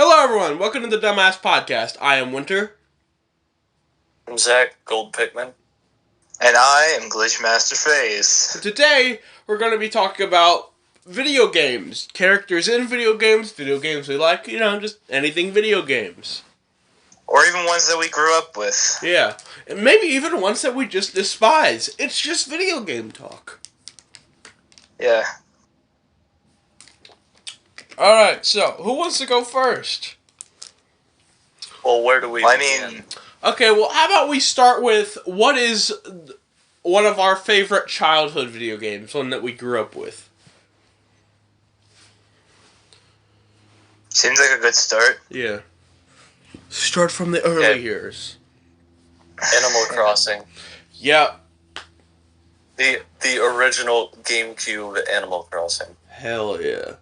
Hello, everyone. Welcome to the Dumbass Podcast. I am Winter. I'm Zach Goldpickman. And I am Glitchmaster FaZe. Today, we're going to be talking about video games. Characters in video games we like, just anything video games. Or even ones that we grew up with. Yeah. And maybe even ones that we just despise. It's just video game talk. Yeah. Alright, so, who wants to go first? Well, where do we begin? Okay, well, how about we start with what is one of our favorite childhood video games, one that we grew up with? Seems like a good start. Yeah. Start from the early years. Animal Crossing. Yep. The original GameCube Animal Crossing. Hell yeah.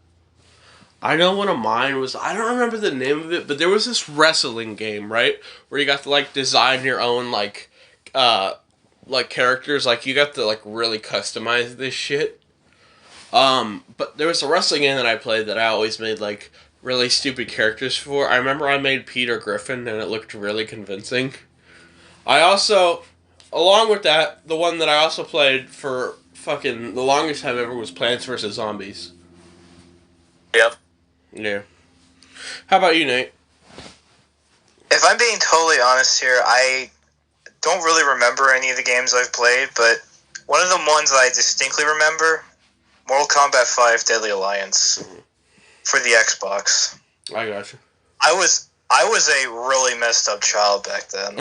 I know one of mine was, I don't remember the name of it, but there was this wrestling game, right? Where you got to, design your own, characters. You got to, really customize this shit. But there was a wrestling game that I played that I always made, really stupid characters for. I remember I made Peter Griffin, and it looked really convincing. I also, along with that, the one that I also played for fucking the longest time ever was Plants vs. Zombies. Yep. Yeah. How about you, Nate? If I'm being totally honest here, I don't really remember any of the games I've played, but one of the ones I distinctly remember, Mortal Kombat 5 Deadly Alliance for the Xbox. I gotcha. I was a really messed up child back then.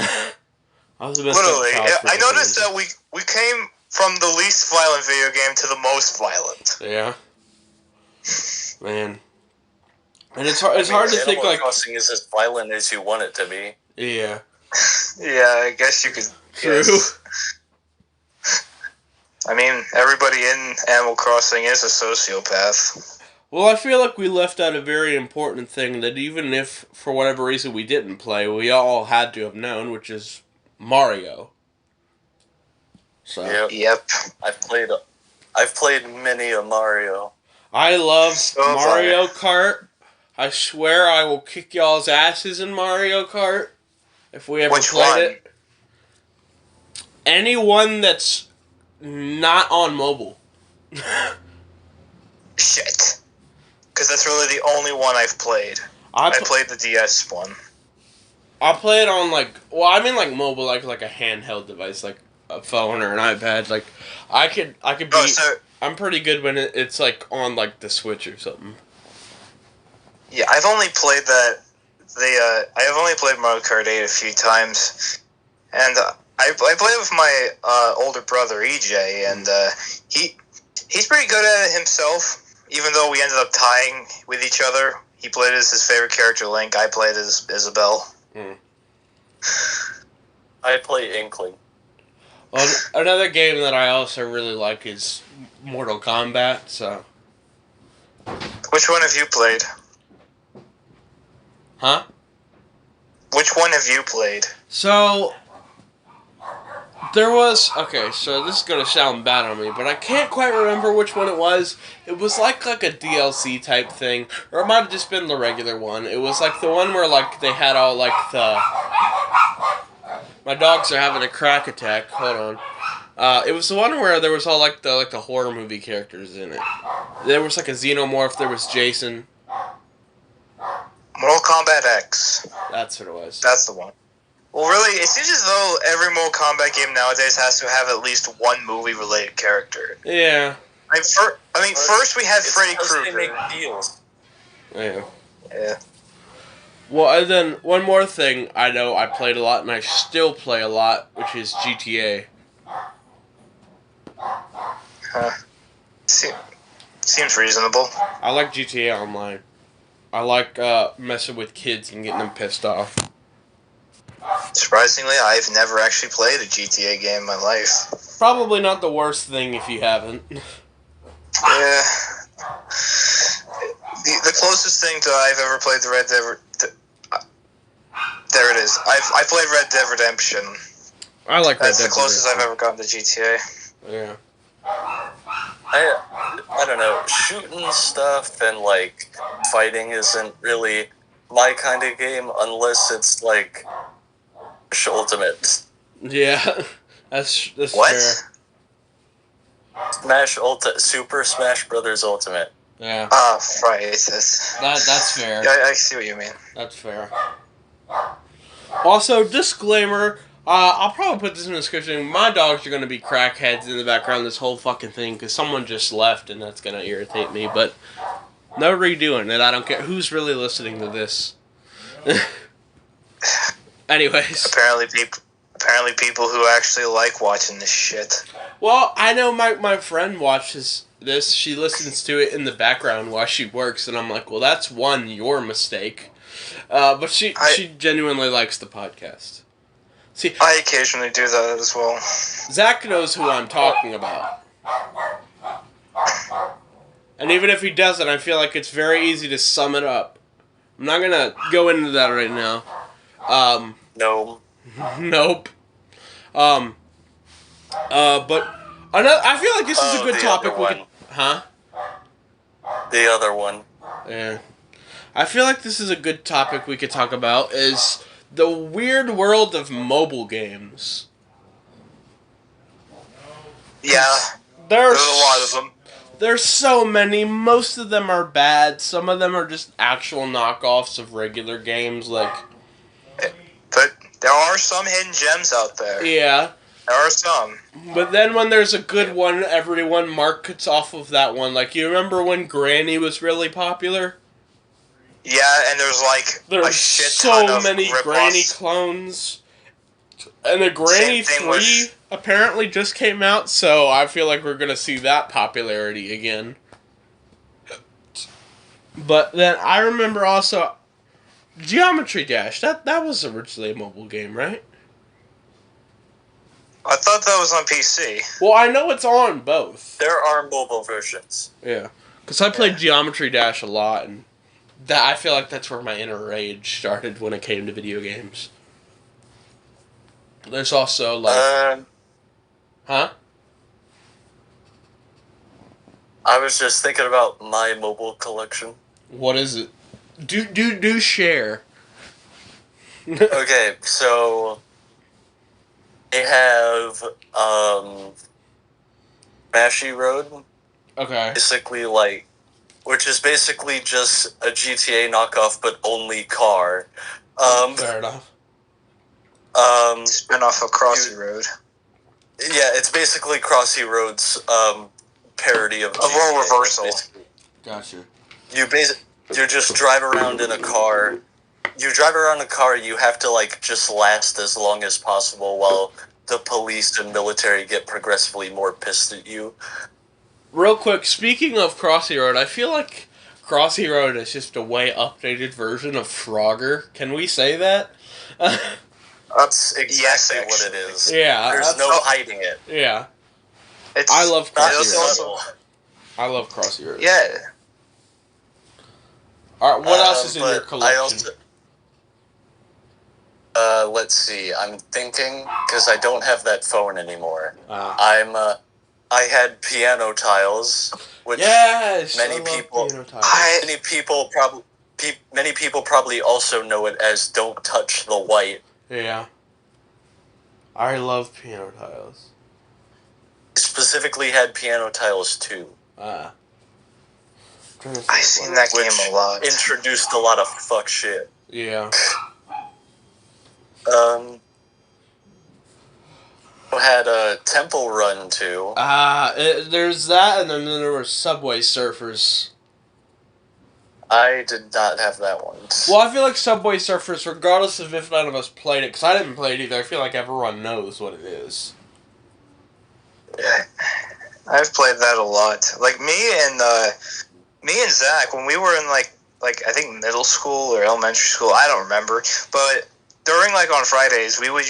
I was a messed Literally, up child. I noticed that we came from the least violent video game to the most violent. Yeah. Man. And it's hard to think Animal Crossing is as violent as you want it to be. Yeah. Yeah, I guess you could. True. Guess. I mean, everybody in Animal Crossing is a sociopath. Well, I feel like we left out a very important thing that even if, for whatever reason, we didn't play, we all had to have known, which is Mario. So. Yep. I've played many a Mario. I love Mario Kart. I swear I will kick y'all's asses in Mario Kart if we ever played it. Anyone that's not on mobile. Shit. Because that's really the only one I've played. I played the DS one. I play it on mobile, like a handheld device, like a phone or an iPad. I could be. Oh, so, I'm pretty good when it's on the Switch or something. Yeah, I've only played that. I have only played Mario Kart 8 a few times, and I played it with my older brother EJ, and he's pretty good at it himself. Even though we ended up tying with each other, he played as his favorite character Link. I played as Isabelle. I play Inkling. Well, another game that I also really like is Mortal Kombat. So, which one have you played? Huh? Which one have you played? So, there was... Okay, so this is going to sound bad on me, but I can't quite remember which one it was. It was like a DLC type thing, or it might have just been the regular one. It was the one where they had all the... My dogs are having a crack attack. Hold on. It was the one where there was all the horror movie characters in it. There was a xenomorph, there was Jason. Mortal Kombat X. That's what it was. That's the one. Well, really, it seems as though every Mortal Kombat game nowadays has to have at least one movie-related character. Yeah. First we had Freddy Krueger. They make deals. Yeah. Yeah. Well, and then one more thing I know I played a lot and I still play a lot, which is GTA. Huh. Seems reasonable. I like GTA Online. I like messing with kids and getting them pissed off. Surprisingly, I've never actually played a GTA game in my life. Probably not the worst thing if you haven't. Yeah. The closest thing to I've ever played the Red Dead... There it is. I played Red Dead Redemption. I like Red Dead Redemption. That's the closest I've ever gotten to GTA. Yeah. I don't know. Shooting stuff and fighting isn't really my kind of game unless it's like Ultimate. Yeah, that's What? fair. Super Smash Brothers Ultimate. Yeah, Right. that's fair. Yeah, I see what you mean. That's fair. Also, disclaimer. I'll probably put this in the description. My dogs are going to be crackheads in the background this whole fucking thing because someone just left and that's going to irritate me. But no redoing it. I don't care who's really listening to this. Anyways. Apparently people who actually like watching this shit. Well, I know my friend watches this. She listens to it in the background while she works. And I'm like, well, that's your mistake. But she genuinely likes the podcast. See, I occasionally do that as well. Zach knows who I'm talking about. And even if he doesn't, I feel like it's very easy to sum it up. I'm not going to go into that right now. No. Nope. But I feel like this is a good topic. Huh? The other one. Yeah. I feel like this is a good topic we could talk about is the weird world of mobile games. Yeah. There's a lot of them. There's so many. Most of them are bad. Some of them are just actual knockoffs of regular games. But there are some hidden gems out there. Yeah. There are some. But then when there's a good one, everyone markets off of that one. Like, you remember when Granny was really popular? Yeah, and there's a shit ton of many Granny clones. And the Granny 3 apparently just came out, so I feel like we're going to see that popularity again. But then I remember also Geometry Dash. That was originally a mobile game, right? I thought that was on PC. Well, I know it's on both. There are mobile versions. Yeah. Because I played Geometry Dash a lot, and I feel like that's where my inner rage started when it came to video games. There's also, Huh? I was just thinking about my mobile collection. What is it? Do share. Okay, so they have Mashy Road. Okay. Basically, which is basically just a GTA knockoff, but only car. Fair enough. Spin off of Crossy Road. Yeah, it's basically Crossy Road's parody of GTA. Role reversal. Gotcha. You just drive around in a car. You drive around a car, you have to, just last as long as possible while the police and military get progressively more pissed at you. Real quick, speaking of Crossy Road, I feel like Crossy Road is just a way updated version of Frogger. Can we say that? That's exactly what it is. Yeah. There's no hiding it. Yeah. I love Crossy Road. I love Crossy Road. Yeah. Alright, what else is in your collection? Let's see. I'm thinking, because I don't have that phone anymore. I had Piano Tiles, which many people probably also know it as Don't Touch the White. Yeah. I love Piano Tiles. Specifically had Piano Tiles 2. I've seen that game a lot. Introduced a lot of fuck shit. Yeah. Had a Temple Run too. There's that, and then there were Subway Surfers. I did not have that one. Well, I feel like Subway Surfers, regardless of if none of us played it, because I didn't play it either, I feel like everyone knows what it is. Yeah, I've played that a lot. Like me and Zach, when we were in I think middle school or elementary school, I don't remember, but during on Fridays, we would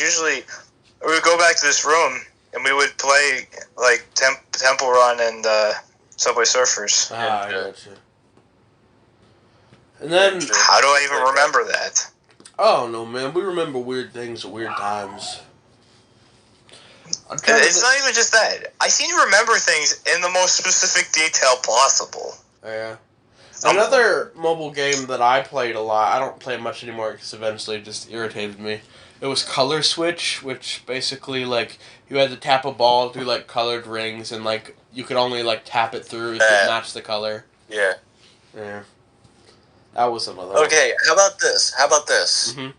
go back to this room and we would play Temple Run and Subway Surfers. I gotcha. And then how do I even remember that? Oh no, man, we remember weird things at weird times. It's not even just that. I seem to remember things in the most specific detail possible. Yeah. Another mobile game that I played a lot, I don't play it much anymore because eventually it just irritated me. It was Color Switch, which basically, like, you had to tap a ball through, like, colored rings, and, like, you could only, like, tap it through if it matched the color. Yeah. Yeah. That was another one. Okay, how about this? Mm-hmm.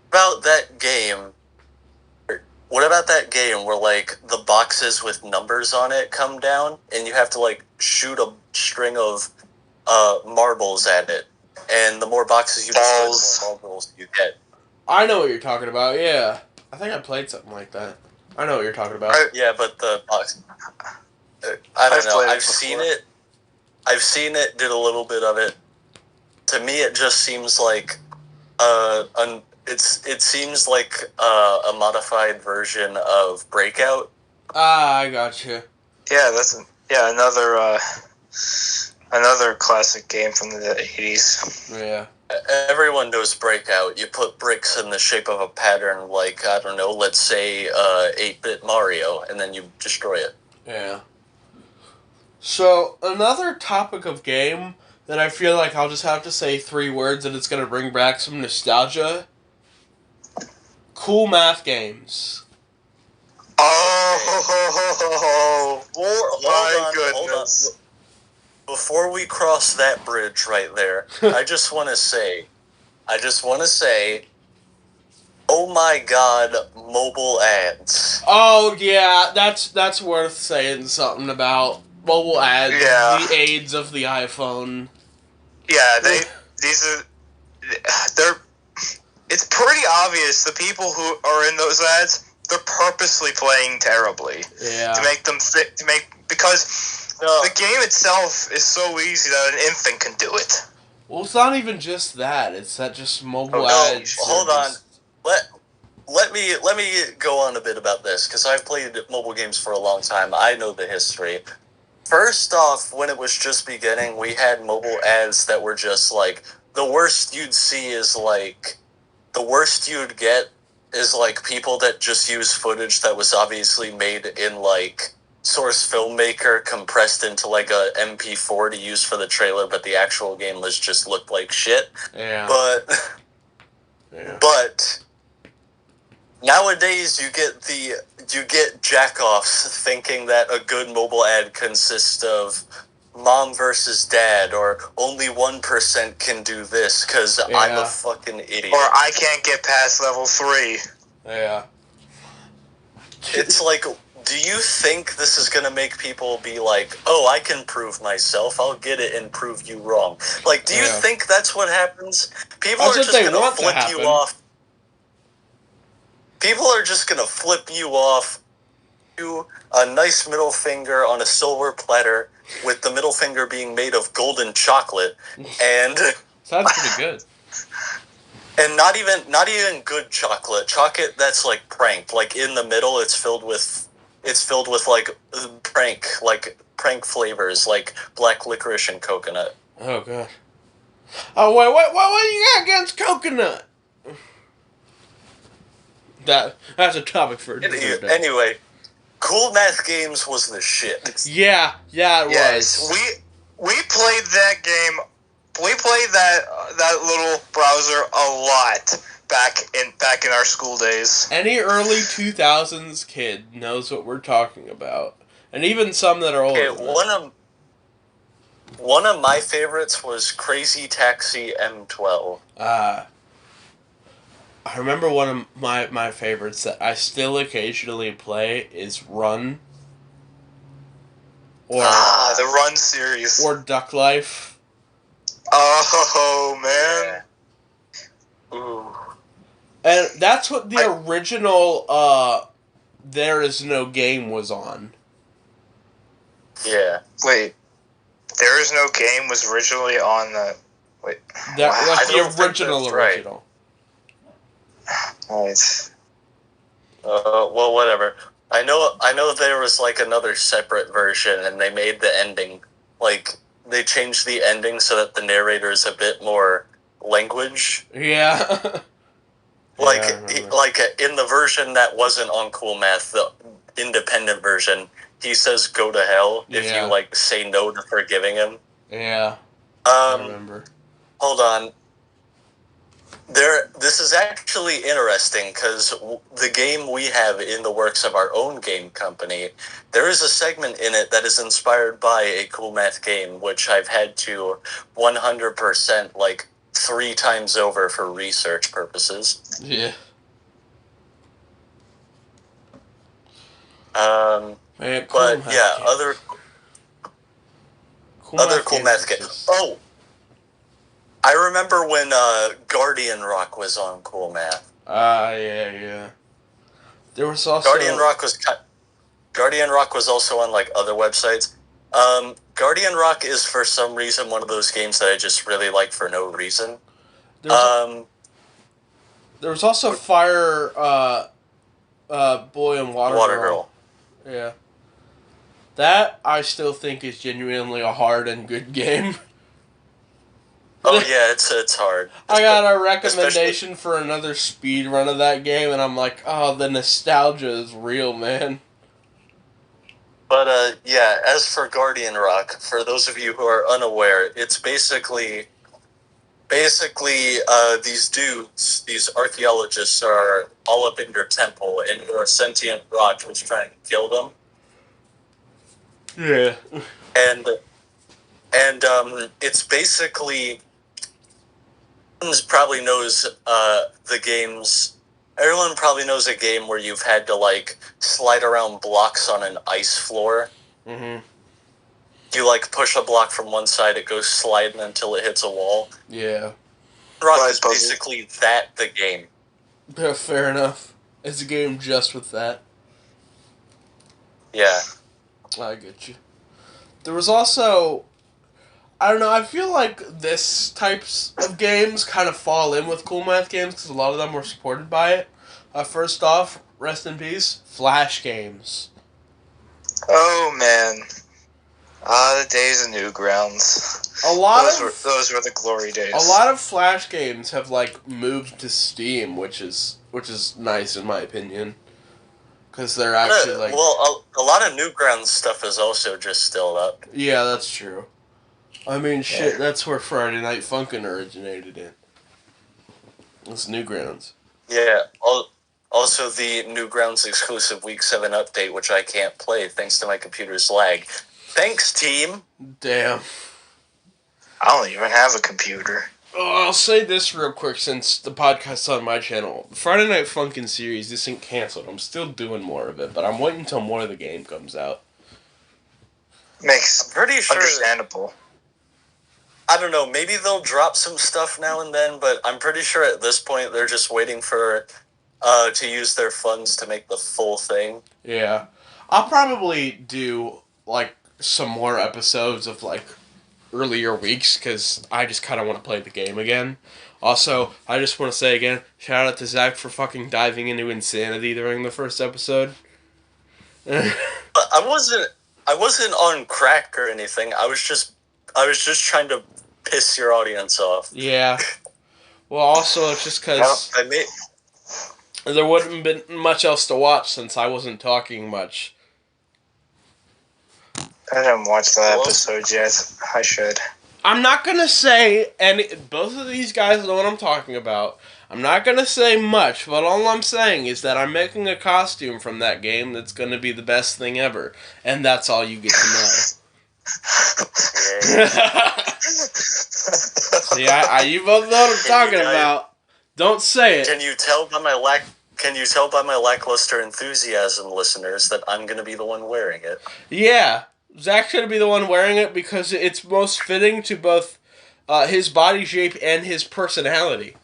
About that game. What about that game where, like, the boxes with numbers on it come down, and you have to, like, shoot a string of marbles at it, and the more boxes you destroy, the more marbles you get. I know what you're talking about, yeah. I think I played something like that. I know what you're talking about. Yeah, but the box... I don't know. I've seen it. Did a little bit of it. To me, it just seems like... It seems like a modified version of Breakout. Ah, I gotcha. Yeah, another classic game from the 80s. Yeah. Everyone knows Breakout. You put bricks in the shape of a pattern, like, I don't know, let's say 8-bit Mario, and then you destroy it. Yeah. So, another topic of game that I feel like I'll just have to say 3 words and it's going to bring back some nostalgia. Cool math games. Oh, my goodness. Before we cross that bridge right there, I just want to say, oh my god, mobile ads. Oh yeah, that's worth saying something about. Mobile ads, Yeah. the aids of the iPhone. Yeah, it's pretty obvious the people who are in those ads, they're purposely playing terribly. Yeah. To make them fit, because the game itself is so easy that an infant can do it. Well, it's not even just that. It's that just mobile No, ads. hold on. Let me go on a bit about this, because I've played mobile games for a long time. I know the history. First off, when it was just beginning, we had mobile ads that were just like, the worst you'd get is like people that just use footage that was obviously made in like Source Filmmaker compressed into like a MP4 to use for the trailer, but the actual game was just looked like shit. Yeah. But nowadays you get jackoffs thinking that a good mobile ad consists of mom versus dad, or only 1% can do this because I'm a fucking idiot. Or I can't get past level 3. Yeah. It's like, do you think this is going to make people be like, oh, I can prove myself, I'll get it and prove you wrong? Like, do you think that's what happens? People are just going to flip you off. People are just going to flip you off to a nice middle finger on a silver platter, with the middle finger being made of golden chocolate, and sounds pretty good. And not even good chocolate that's like prank. Like in the middle, it's filled with like prank flavors, like black licorice and coconut. Oh god. Oh wait, what do you got against coconut? That's a topic for another day. Anyway, Cool Math Games was the shit. Yeah, it was. We played that game. We played that little browser a lot back in our school days. Any early 2000s kid knows what we're talking about, and even some that are older. Okay, one of my favorites was Crazy Taxi M12. I remember one of my favorites that I still occasionally play is Run. Or the Run series. Or Duck Life. Oh man. Yeah. Ooh. And that's what the original There Is No Game was on. Yeah. Wait. There Is No Game was originally on the That's the original. Right. Well, whatever. I know there was like another separate version, and they made the ending like they changed the ending so that the narrator is a bit more language. Yeah. like in the version that wasn't on Cool Math, the independent version, he says "go to hell" if you like say no to forgiving him. Yeah, I Um, remember. hold on. This is actually interesting because the game we have in the works of our own game company, there is a segment in it that is inspired by a Cool Math game, which I've had to 100% like 3 times over for research purposes. Yeah. Man, Cool But Math yeah, game. other Cool Math games game. is just- Oh, I remember when Guardian Rock was on Cool Math. yeah. There was also Guardian Rock was also on like other websites. Guardian Rock is for some reason one of those games that I just really like for no reason. there was also Fire Boy and Water Girl. Yeah. That I still think is genuinely a hard and good game. Oh yeah, it's hard. I got a recommendation for another speed run of that game, and I'm like, oh, the nostalgia is real, man. But yeah, as for Guardian Rock, for those of you who are unaware, it's basically these dudes, these archaeologists are all up in your temple, and you're a sentient rock who's trying to kill them. Yeah. And it's basically everyone probably knows the games. Everyone probably knows a game where you've had to like slide around blocks on an ice floor. Mm-hmm. You like push a block from one side, it goes sliding until it hits a wall. Yeah. Rock is basically the game. Yeah, fair enough. It's a game just with that. Yeah. I get you. There was also, I don't know, I feel like this types of games kind of fall in with Cool Math games because a lot of them were supported by it. First off, rest in peace, Flash games. Oh man. The days of Newgrounds. Those were the glory days. A lot of Flash games have like moved to Steam, which is nice in my opinion, because they're actually like. Well, a lot of Newgrounds stuff is also just still up. Yeah, that's true. I mean, shit, that's where Friday Night Funkin' originated in. It's Newgrounds. Yeah. Also, the Newgrounds exclusive Week 7 update, which I can't play thanks to my computer's lag. Thanks, team. Damn. I don't even have a computer. Oh, I'll say this real quick since the podcast's on my channel. The Friday Night Funkin' series isn't canceled. I'm still doing more of it, but I'm waiting until more of the game comes out. Makes pretty sure understandable. I don't know, maybe they'll drop some stuff now and then, but I'm pretty sure at this point they're just waiting for to use their funds to make the full thing. Yeah. I'll probably do, like, some more episodes of, like, earlier weeks, because I just kind of want to play the game again. Also, I just want to say again, shout out to Zach for fucking diving into insanity during the first episode. I wasn't on crack or anything. I was just trying to piss your audience off. Yeah. Well, also, it's just because there wouldn't have been much else to watch since I wasn't talking much. I haven't watched that episode yet. I should. I'm not going to say any... Both of these guys know what I'm talking about. I'm not going to say much, but all I'm saying is that I'm making a costume from that game that's going to be the best thing ever. And that's all you get to know. See, you both know what I'm talking about. Don't say it. Can you tell by my lackluster enthusiasm, listeners, that I'm going to be the one wearing it? Yeah. Zach's going to be the one wearing it because it's most fitting to both his body shape and his personality.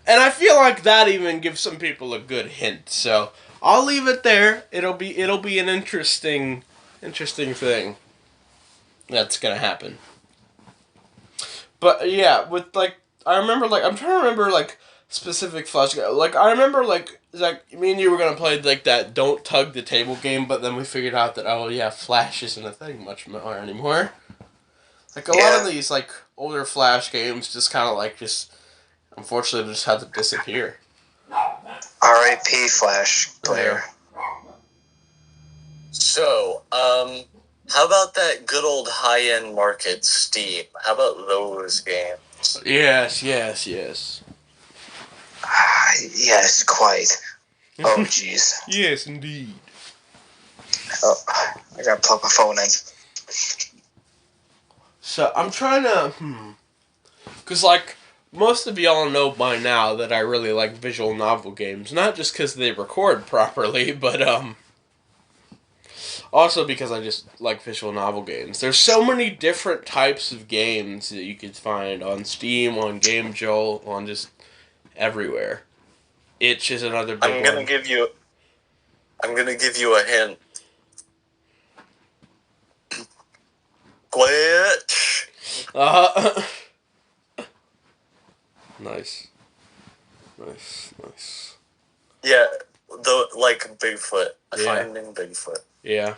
And I feel like that even gives some people a good hint. So I'll leave it there. It'll be an interesting thing that's going to happen. But yeah, with like I remember like I'm trying to remember like specific Flash. Like I remember like Zach, me and you were gonna play like that don't tug the table game, but then we figured out that Flash isn't a thing much more anymore. Like a lot of these like older Flash games just kind of like just unfortunately just had to disappear. R.I.P. Flash player. So, How about that good old high-end market, Steam? How about those games? Yes. Yes, quite. Oh, jeez. Yes, indeed. Oh, I gotta plug my phone in. So I'm trying to, because like most of y'all know by now that I really like visual novel games, not just because they record properly, but also because I just like visual novel games. There's so many different types of games that you could find on Steam, on GameJolt, on just everywhere. Itch is another big I'm gonna one. give you a hint. Glitch. Uh, nice. Yeah, like Bigfoot. Yeah. Finding Bigfoot. Yeah.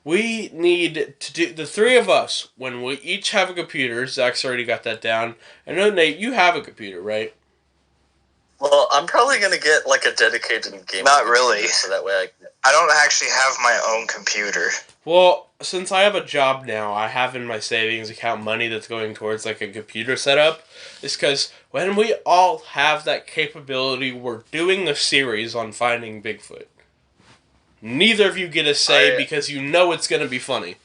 We need to do, the three of us, when we each have a computer, Zach's already got that down. I know, Nate, you have a computer, right? Well, I'm probably gonna get like a dedicated game. Not really. So that way I don't actually have my own computer. Well, since I have a job now, I have in my savings account money that's going towards like a computer setup. It's because when we all have that capability, we're doing a series on finding Bigfoot. Neither of you get a say because you know it's gonna be funny.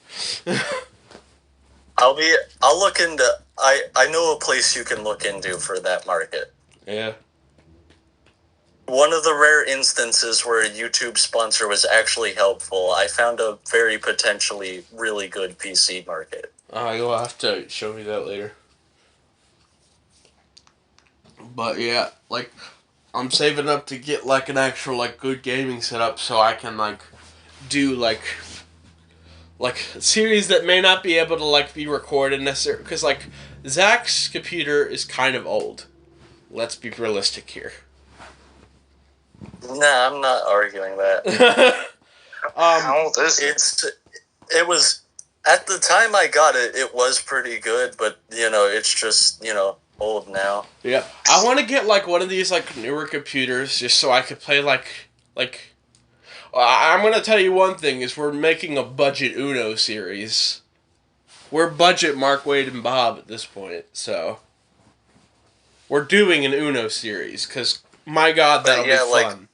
I'll look into. I know a place you can look into for that market. Yeah. One of the rare instances where a YouTube sponsor was actually helpful, I found a very potentially really good PC market. You'll have to show me that later. But yeah, like, I'm saving up to get like an actual like good gaming setup so I can like do like a series that may not be able to like be recorded necessarily, because like Zach's computer is kind of old. Let's be realistic here. Nah, I'm not arguing that. How old is it? It was at the time I got it. It was pretty good, but it's just old now. Yeah, I want to get like one of these like newer computers just so I could play like. I'm gonna tell you one thing: is we're making a budget Uno series. We're budget Mark, Wade, and Bob at this point, so we're doing an Uno series because my God, that'll be fun.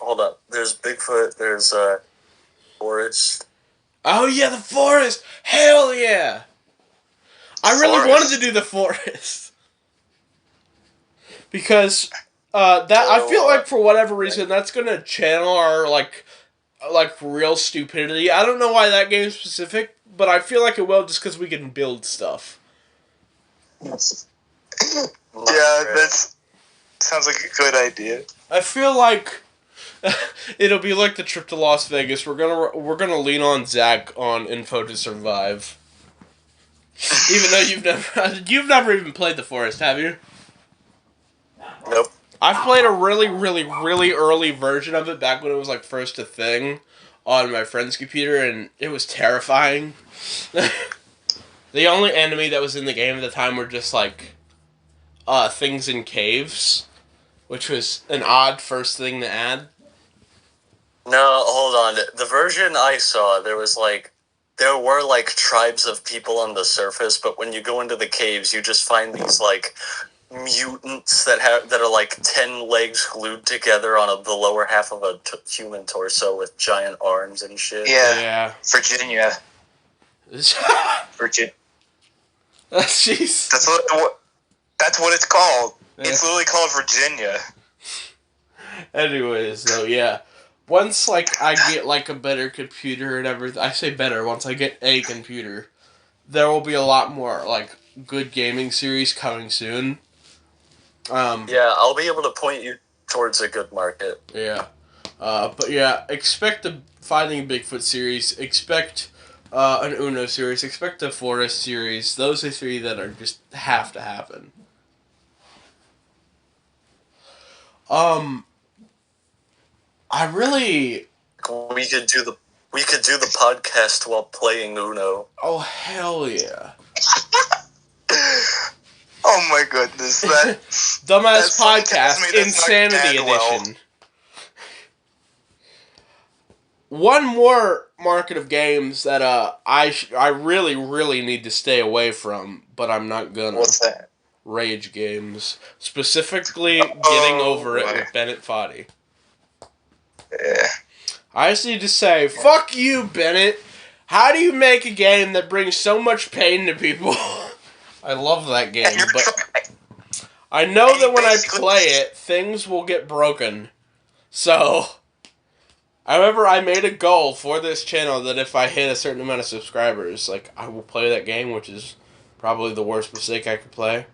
Hold up. There's Bigfoot. There's Forest. Oh yeah, the forest! Hell yeah! I really wanted to do the forest because I feel like for whatever reason that's gonna channel our like real stupidity. I don't know why that game's specific, but I feel like it will just because we can build stuff. Yeah, that sounds like a good idea. I feel like it'll be like the trip to Las Vegas. We're gonna lean on Zach on Info to Survive. Even though you've never even played the forest, have you? Nope. I've played a really, really, really early version of it back when it was like first a thing on my friend's computer, and it was terrifying. The only enemy that was in the game at the time were just like things in caves, which was an odd first thing to add. No, hold on. The version I saw, there were like tribes of people on the surface, but when you go into the caves, you just find these like mutants that are like 10 legs glued together on the lower half of a human torso with giant arms and shit. Yeah. Virginia. Virginia. Jeez. That's what it's called. Yeah. It's literally called Virginia. Anyways, though, yeah. Once, like, I get, like, a better computer and everything, I say better, once I get a computer, there will be a lot more, like, good gaming series coming soon. Yeah, I'll be able to point you towards a good market. Yeah. But yeah, expect the Finding Bigfoot series, expect an Uno series, expect a Forest series. Those are three that are just have to happen. I really... We could do the podcast while playing Uno. Oh, hell yeah. Oh my goodness, that... Dumbass Podcast, Insanity Edition. one more market of games that I really really need to stay away from, but I'm not gonna. What's that? Rage games, specifically getting over it with Bennett Foddy. Yeah. I just need to say, fuck you, Bennett. How do you make a game that brings so much pain to people? I love that game, but I know that when I play it, things will get broken. So, however, I made a goal for this channel that if I hit a certain amount of subscribers, like, I will play that game, which is probably the worst mistake I could play.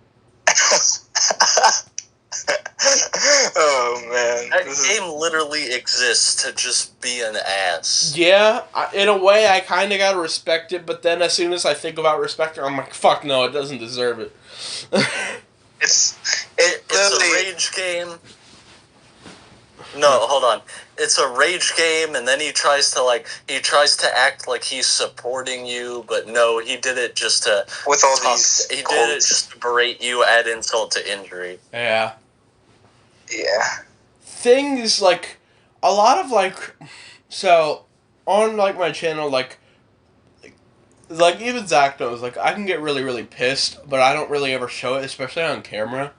Oh man, that game literally exists to just be an ass. Yeah, in a way, I kind of gotta respect it, but then as soon as I think about respecting it, I'm like, fuck no, it doesn't deserve it. It's a rage game. No, hold on. It's a rage game, and then he tries to act like he's supporting you, but no, he did it just to with all these. He did it just to berate you, add insult to injury. Yeah. Yeah. Things like a lot of like, so on like my channel, like even Zach knows, like I can get really really pissed, but I don't really ever show it, especially on camera.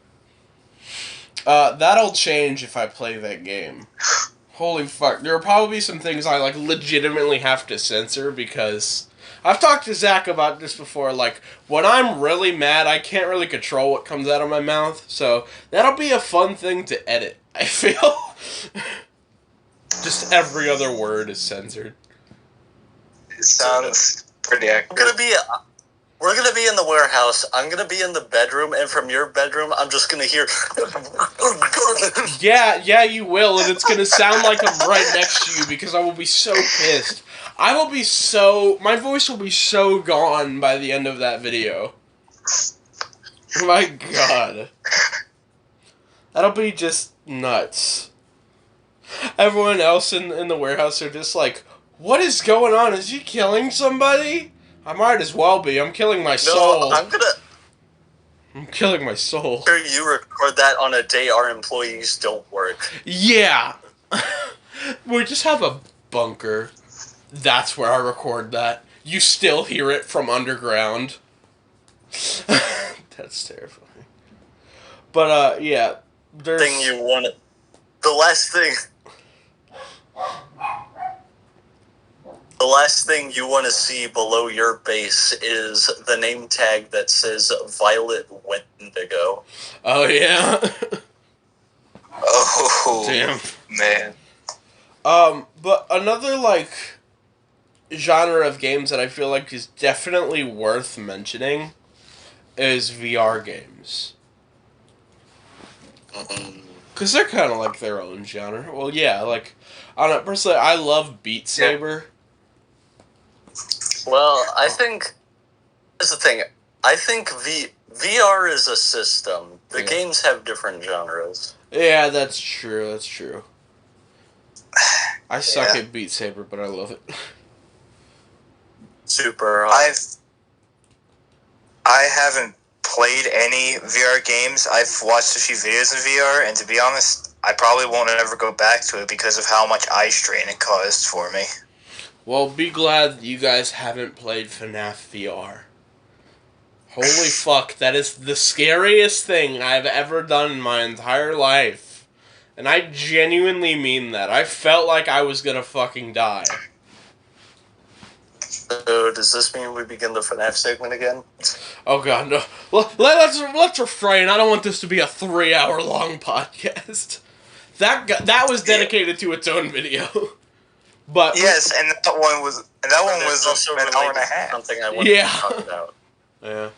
That'll change if I play that game. Holy fuck. There will probably be some things I, like, legitimately have to censor because I've talked to Zach about this before. Like, when I'm really mad, I can't really control what comes out of my mouth. So, that'll be a fun thing to edit, I feel. Just every other word is censored. It sounds pretty accurate. We're gonna be in the warehouse. I'm gonna be in the bedroom, and from your bedroom, I'm just gonna hear. Yeah, you will, and it's gonna sound like I'm right next to you because I will be so pissed. My voice will be so gone by the end of that video. My God, that'll be just nuts. Everyone else in the warehouse are just like, "What is going on? Is he killing somebody?" I might as well be. I'm killing my soul. I'm killing my soul. Sure, you record that on a day our employees don't work. Yeah. We just have a bunker. That's where I record that. You still hear it from underground. That's terrifying. But, yeah. The last thing you want to see below your base is the name tag that says Violet Wendigo. Oh, yeah. Oh, damn. Man. But another, like, genre of games that I feel like is definitely worth mentioning is VR games. Because they're kind of like their own genre. Well, yeah, like, I don't know, personally, I love Beat Saber. Well, I think here's the thing. I think VR is a system. The games have different genres. Yeah, that's true. I suck at Beat Saber, but I love it. Super. I haven't played any VR games. I've watched a few videos of VR, and to be honest, I probably won't ever go back to it because of how much eye strain it caused for me. Well, be glad you guys haven't played FNAF VR. Holy fuck, that is the scariest thing I've ever done in my entire life. And I genuinely mean that. I felt like I was gonna fucking die. So, does this mean we begin the FNAF segment again? Oh god, no. Let's refrain. I don't want this to be a 3-hour-long podcast. That was dedicated to its own video. But yes, and that one was also an hour and a half. Something I wanted to talk about. Yeah.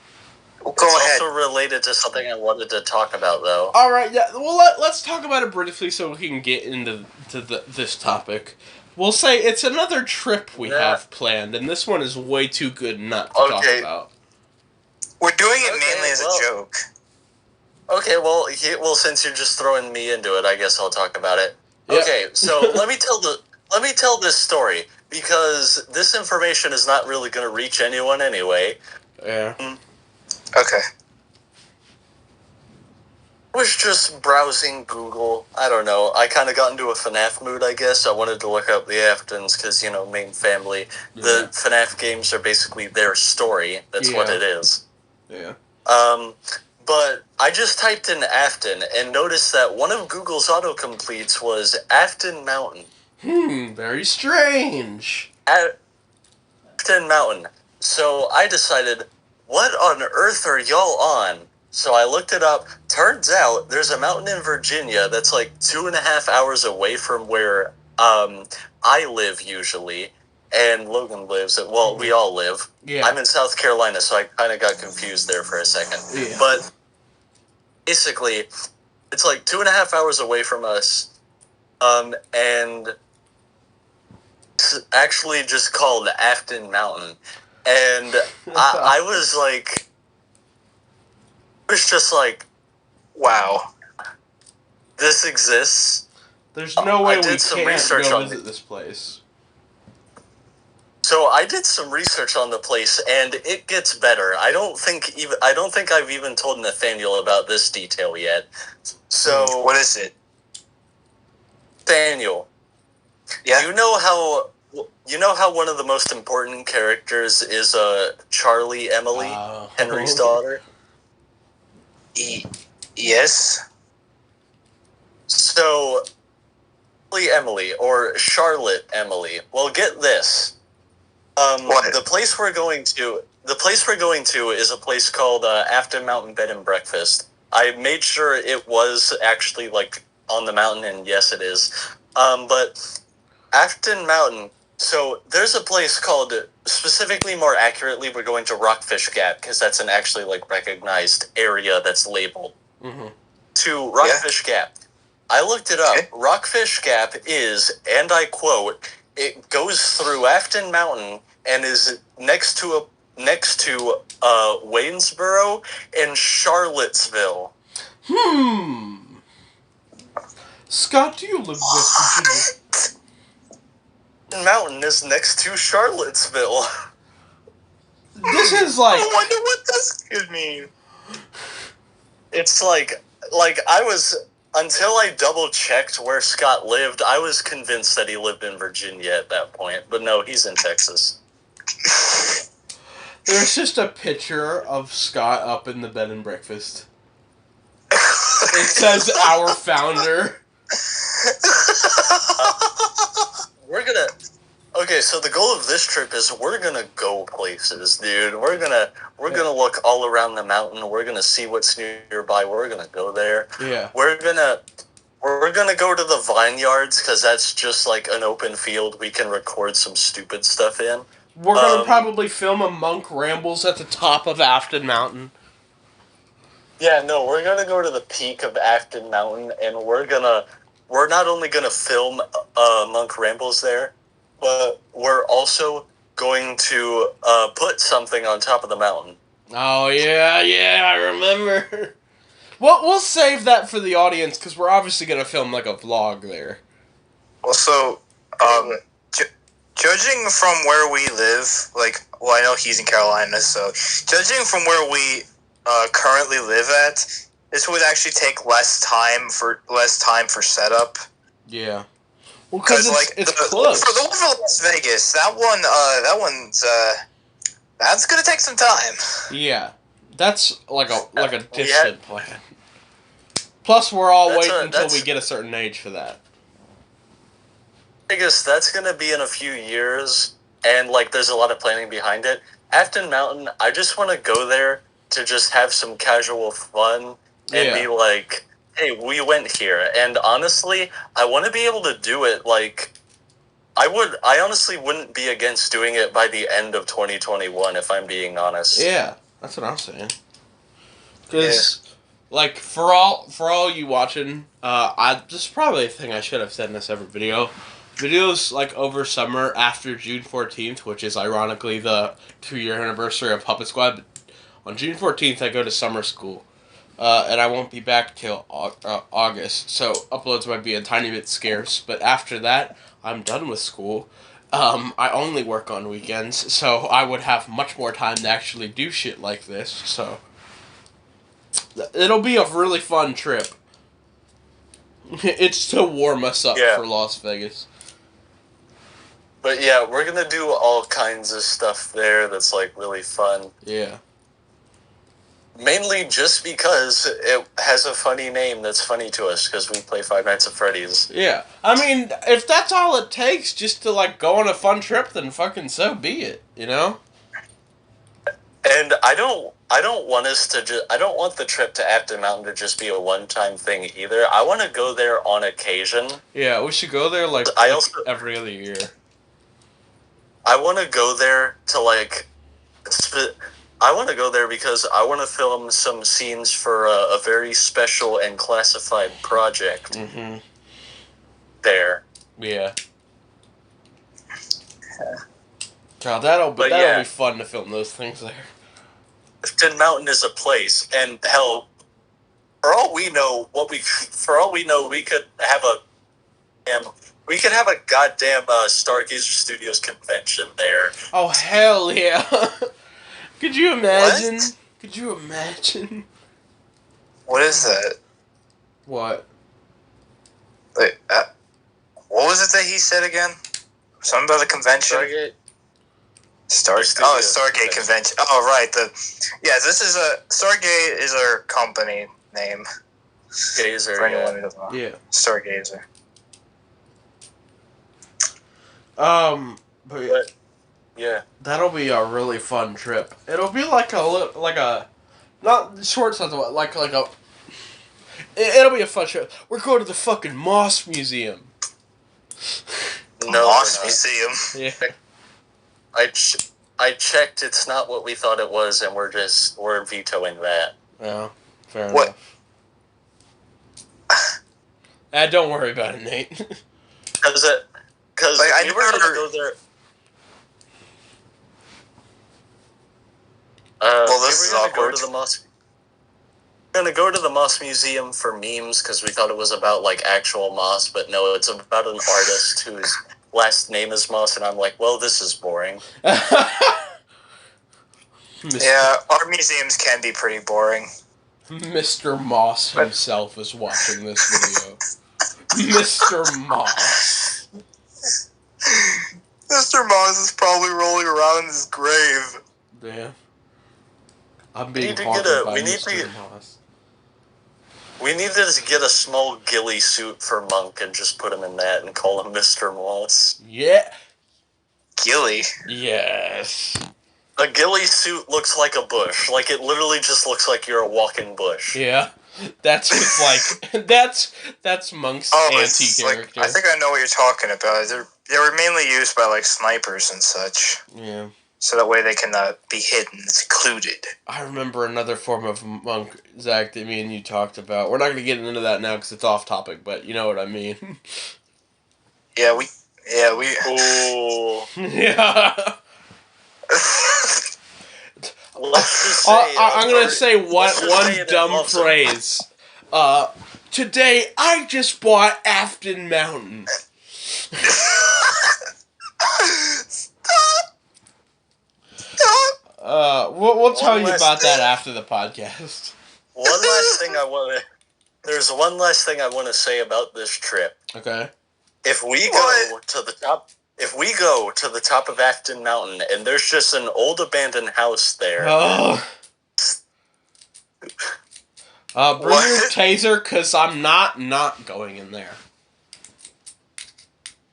Well, go ahead. It's also related to something I wanted to talk about, though. All right, yeah. Well, let's talk about it briefly so we can get into this topic. We'll say it's another trip we have planned, and this one is way too good not to talk about. We're doing it mainly as a joke. Okay, well, since you're just throwing me into it, I guess I'll talk about it. Yep. Okay, so let me tell this story, because this information is not really going to reach anyone anyway. Yeah. Okay. was just browsing Google. I don't know. I kind of got into a FNAF mood, I guess. I wanted to look up the Aftons because, main family. The FNAF games are basically their story. That's what it is. Yeah. But I just typed in Afton and noticed that one of Google's autocompletes was Afton Mountain. Very strange. Afton Mountain. So I decided, what on earth are y'all on? So I looked it up. Turns out there's a mountain in Virginia that's like 2.5 hours away from where I live usually, and Logan lives. Well, we all live. Yeah. I'm in South Carolina, so I kind of got confused there for a second. Yeah. But basically, it's like 2.5 hours away from us, and it's actually just called Afton Mountain. And I was like, just like, wow, this exists. There's no way we did some can't research go on visit this place. So I did some research on the place, and it gets better. I don't think I've even told Nathaniel about this detail yet. So what is it? Nathaniel, Yeah. you know how one of the most important characters is Charlie Emily, Henry's daughter? Yes. So Charlie Emily or Charlotte Emily. Well, get this. What? The place we're going to is a place called Afton Mountain Bed and Breakfast. I made sure it was actually like on the mountain, and yes, it is. But Afton Mountain. So there's a place called, specifically, more accurately, we're going to Rockfish Gap because that's an actually like recognized area that's labeled. Mm-hmm. To Rockfish Gap. I looked it up. Okay. Rockfish Gap is, and I quote, it goes through Afton Mountain and is next to Waynesboro and Charlottesville. Scott, do you live with Virginia? Mountain is next to Charlottesville. This is like... I wonder what this could mean. It's like I was, until I double checked where Scott lived, I was convinced that he lived in Virginia at that point. But no, he's in Texas. There's just a picture of Scott up in the bed and breakfast. It says our founder. Okay, so the goal of this trip is we're gonna go places, dude. We're gonna look all around the mountain. We're gonna see what's nearby. We're gonna go there. Yeah. We're gonna go to the vineyards because that's just like an open field we can record some stupid stuff in. We're gonna probably film a monk rambles at the top of Afton Mountain. Yeah, no, we're gonna go to the peak of Afton Mountain, and we're not only gonna film monk rambles there, but we're also going to put something on top of the mountain. Oh, yeah, I remember. Well, we'll save that for the audience, because we're obviously going to film, like, a vlog there. Also, judging from where we live, I know he's in Carolina, so judging from where we currently live at, this would actually take less time for setup. Yeah. Well, because it's close. For the one for Las Vegas, that's gonna take some time. Yeah, that's like a distant plan. Plus, we're all waiting until we get a certain age for that. I guess that's gonna be in a few years, and there's a lot of planning behind it. Afton Mountain, I just want to go there to just have some casual fun and be like, hey, we went here. And honestly, I want to be able to do it I honestly wouldn't be against doing it by the end of 2021, if I'm being honest. Yeah, that's what I'm saying. Because, for all you watching, this is probably a thing I should have said in this every video. Videos, over summer after June 14th, which is ironically the 2-year anniversary of Puppet Squad. But on June 14th, I go to summer school. And I won't be back till August, so uploads might be a tiny bit scarce. But after that, I'm done with school. I only work on weekends, so I would have much more time to actually do shit like this. So It'll be a really fun trip. It's to warm us up for Las Vegas. But yeah, we're gonna do all kinds of stuff there that's like really fun. Yeah. Mainly just because it has a funny name that's funny to us because we play Five Nights at Freddy's. Yeah. I mean, if that's all it takes just to like go on a fun trip, then fucking so be it, you know? And I don't want us to I don't want the trip to Afton Mountain to just be a one-time thing either. I want to go there on occasion. Yeah, we should go there like every other year. I want to go there to like I want to go there because I want to film some scenes for a very special and classified project. Mm-hmm. There. Yeah. God, that'll be fun to film those things there. Afton Mountain is a place, and hell, for all we know, we could have a goddamn Stargazer Studios convention there. Oh hell yeah! Could you imagine? What? Could you imagine? What is that? What? Wait, what was it that he said again? Something about a convention? Stargate convention. Oh, right. This is Stargate is our company name. Gazer, for anyone who doesn't know. Yeah. Stargazer. But yeah, that'll be a really fun trip. It'll be like a not short something like a. It'll be a fun trip. We're going to the fucking Moss Museum. No, Moss Museum. Yeah. I checked. It's not what we thought it was, and we're vetoing that. Yeah, fair enough. Don't worry about it, Nate. Because I we were going to go there. This is awkward. We're going to go to the Moss Museum for memes because we thought it was about like actual moss, but no, it's about an artist whose last name is Moss, and I'm like, well, this is boring. Yeah, art museums can be pretty boring. Mr. Moss himself is watching this video. Mr. Moss. Mr. Moss is probably rolling around in his grave. Yeah. I'm being haunted by Mr. Moss. We need to get a small ghillie suit for Monk and just put him in that and call him Mr. Moss. Yeah. Ghillie? Yes. A ghillie suit looks like a bush. Like, it literally just looks like you're a walking bush. Yeah. That's Monk's anti-character. I think I know what you're talking about. They were mainly used by, like, snipers and such. Yeah. So that way they can be hidden, secluded. I remember another form of monk, Zach, that me and you talked about. We're not going to get into that now because it's off topic, but you know what I mean. Yeah, we... Ooh. Yeah. Let's just say... I'm going to say one dumb phrase. Today, I just bought Afton Mountain. We'll tell you about that after the podcast. There's one last thing I want to say about this trip. Okay. If we go to the top of Afton Mountain and there's just an old abandoned house there. Oh. Bring your taser, cause I'm not going in there.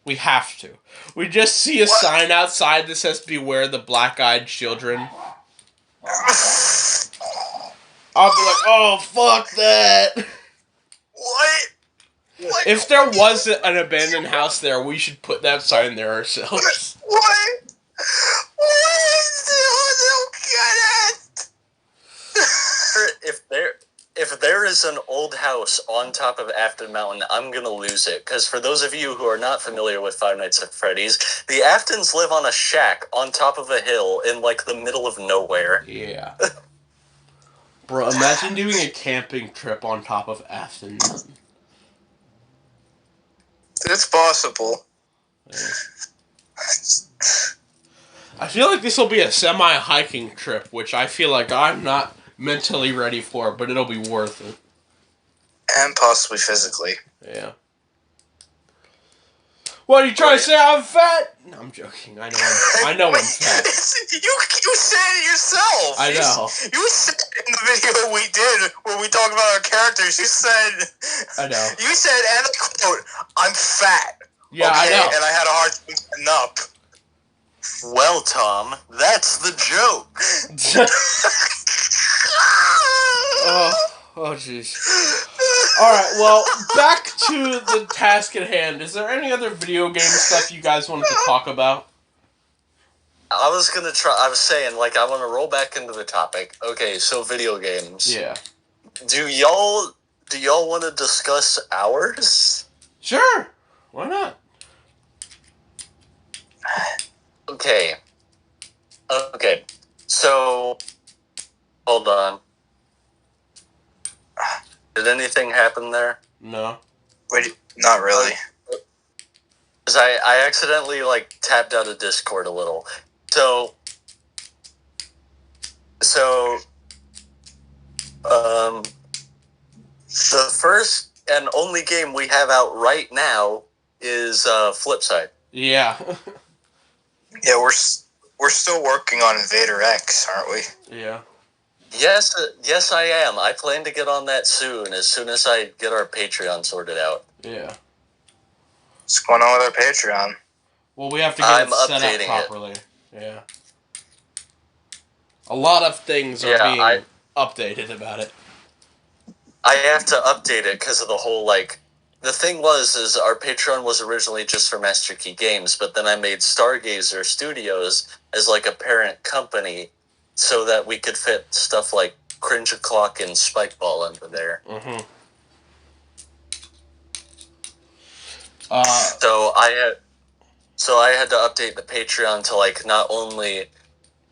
We have to. We just see a sign outside that says "Beware the Black-Eyed Children." I'll be like, "Oh, fuck that!" What? If there was an abandoned house there, we should put that sign there ourselves. What? Don't get it! If there is an old house on top of Afton Mountain, I'm gonna lose it. Because for those of you who are not familiar with Five Nights at Freddy's, the Aftons live on a shack on top of a hill in like the middle of nowhere. Yeah. Bro, imagine doing a camping trip on top of Afton Mountain. It's possible. Yeah. I feel like this will be a semi-hiking trip, which I feel like I'm not mentally ready for, but it'll be worth it. And possibly physically. Yeah. What, are you trying to say I'm fat? No, I'm joking. I know I'm fat. You said it yourself. I know. You said in the video we did when we talked about our characters, you said... I know. You said, and I quote, I'm fat. Yeah, okay? I know. And I had a hard time getting up. Well, Tom, that's the joke. Oh, jeez. Alright, well, back to the task at hand. Is there any other video game stuff you guys wanted to talk about? I was saying, like, I want to roll back into the topic. Okay, so video games. Yeah. Do y'all want to discuss ours? Sure. Why not? Okay. Okay. So, hold on. Did anything happen there? No. Wait, not really. Because I accidentally, like, tapped out of Discord a little. So, the first and only game we have out right now is Flipside. Yeah. Yeah, we're still working on Invader X, aren't we? Yeah. Yes, I am. I plan to get on that soon as I get our Patreon sorted out. Yeah. What's going on with our Patreon? Well, we have to get it set up properly. Yeah. A lot of things are being updated about it. I have to update it because of the whole, like... The thing is our Patreon was originally just for Master Key Games, but then I made Stargazer Studios as, like, a parent company so that we could fit stuff like Cringe O'Clock and Spikeball under there. Mm-hmm. So I had to update the Patreon to, like, not only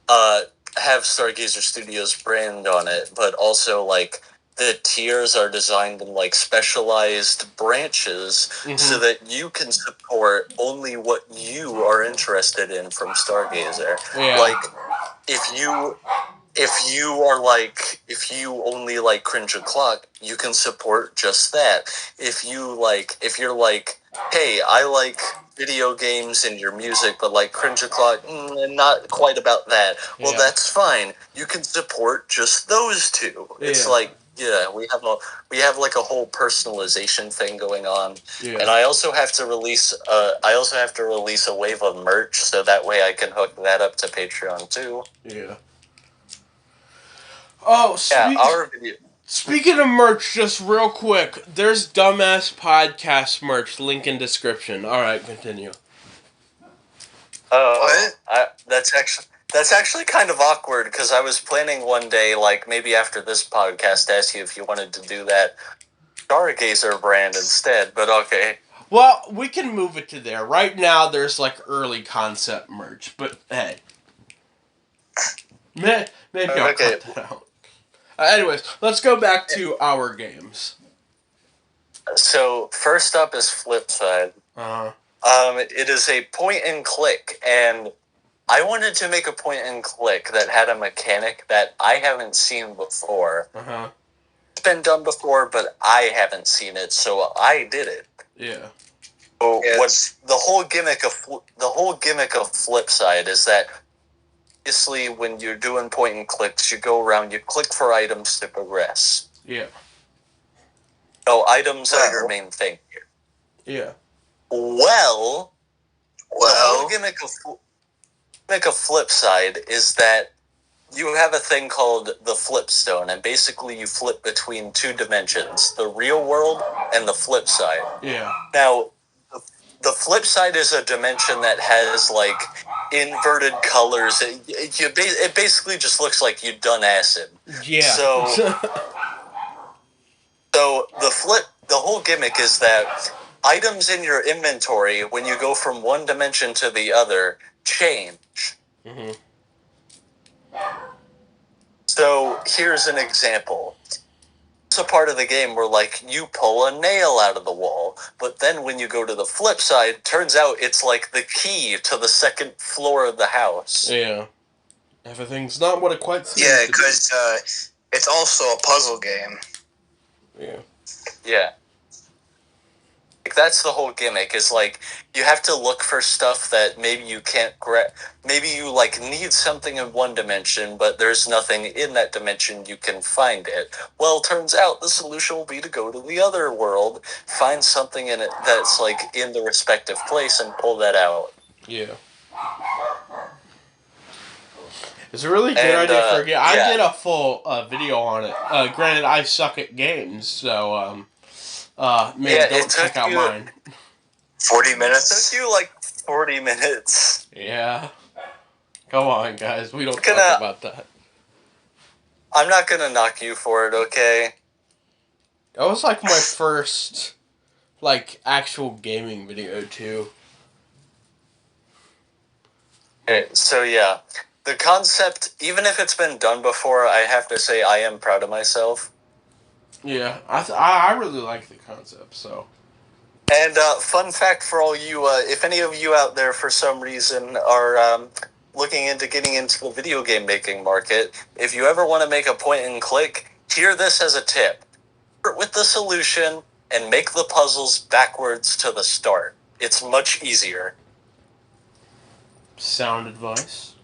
have Stargazer Studios brand on it, but also, like, the tiers are designed in, like, specialized branches so that you can support only what you are interested in from Stargazer. Yeah. Like, if you only like Cringe O'Clock, you can support just that. If you're like, hey, I like video games and your music, but like Cringe O'Clock, not quite about that. Well, that's fine. You can support just those two. It's like, yeah, we have like a whole personalization thing going on, and I also have to release a wave of merch, so that way I can hook that up to Patreon too. Yeah. Oh, speaking of merch, just real quick, there's Dumbass Podcast merch, link in description. All right, continue. That's actually kind of awkward, because I was planning one day, like, maybe after this podcast, to ask you if you wanted to do that Stargazer brand instead, but okay. Well, we can move it to there. Right now, there's, like, early concept merch, but hey. Maybe I'll cut that out. Anyways, let's go back to our games. So, first up is Flipside. Uh-huh. It is a point and click, and I wanted to make a point and click that had a mechanic that I haven't seen before. Uh-huh. It's been done before, but I haven't seen it, so I did it. Yeah. So what's the whole gimmick of Flipside is that obviously when you're doing point and clicks, you go around, you click for items to progress. Yeah. So items are your main thing here. Yeah. Well, the whole gimmick of Flipside is that you have a thing called the Flipstone, and basically you flip between two dimensions, the real world and the flip side. Yeah. Now, the flip side is a dimension that has, like, inverted colors. It basically just looks like you've done acid. Yeah. So the whole gimmick is that items in your inventory, when you go from one dimension to the other, change. Mm-hmm. So here's an example. It's a part of the game where, like, you pull a nail out of the wall, but then when you go to the flip side, turns out it's like the key to the second floor of the house. Yeah. Everything's not what it quite seems Yeah, to be. because it's also a puzzle game. Yeah. Yeah. Like, that's the whole gimmick, is like you have to look for stuff that maybe you can't maybe you like need something in one dimension, but there's nothing in that dimension you can find it. Well, turns out the solution will be to go to the other world, find something in it that's like in the respective place, and pull that out. Yeah. It's a really good And, idea for a game. I yeah. did a full video on it. Granted, I suck at games, so maybe Yeah, it don't took check out you- mine. 40 It minutes? took you like 40 minutes. Yeah. Come on, guys. We don't Gonna- talk about that. I'm not gonna knock you for it, okay? That was like my first, like, actual gaming video, too. Okay, so yeah. The concept, even if it's been done before, I have to say I am proud of myself. Yeah. I really like the concept, so. And fun fact for all you, if any of you out there for some reason are looking into getting into the video game making market, if you ever want to make a point and click, hear this as a tip. Start with the solution and make the puzzles backwards to the start. It's much easier. Sound advice.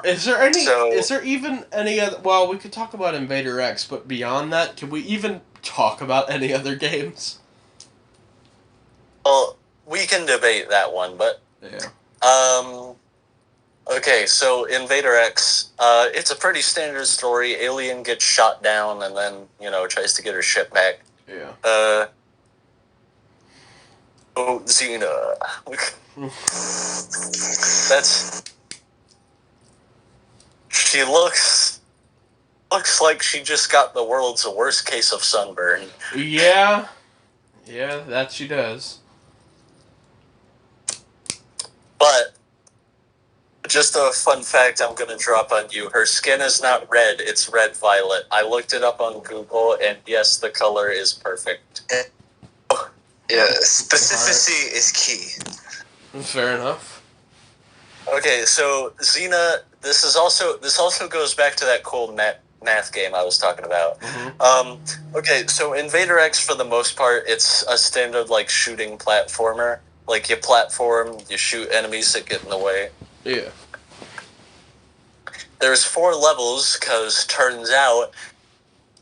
Is there even any other... Well, we could talk about Invader X, but beyond that, can we even talk about any other games? Well, we can debate that one, but... Yeah. Okay, so Invader X, it's a pretty standard story. Alien gets shot down and then, tries to get her ship back. Yeah. Xena. She looks like she just got the world's worst case of sunburn. Yeah. Yeah, that she does. But, just a fun fact I'm going to drop on you. Her skin is not red, it's red-violet. I looked it up on Google, and yes, the color is perfect. Yeah, specificity is key. Fair enough. Okay, so Xena, this also goes back to that cool math game I was talking about. Mm-hmm. Okay, so Invader X, for the most part, it's a standard, like, shooting platformer. Like, you platform, you shoot enemies that get in the way. Yeah. There's 4 levels, because turns out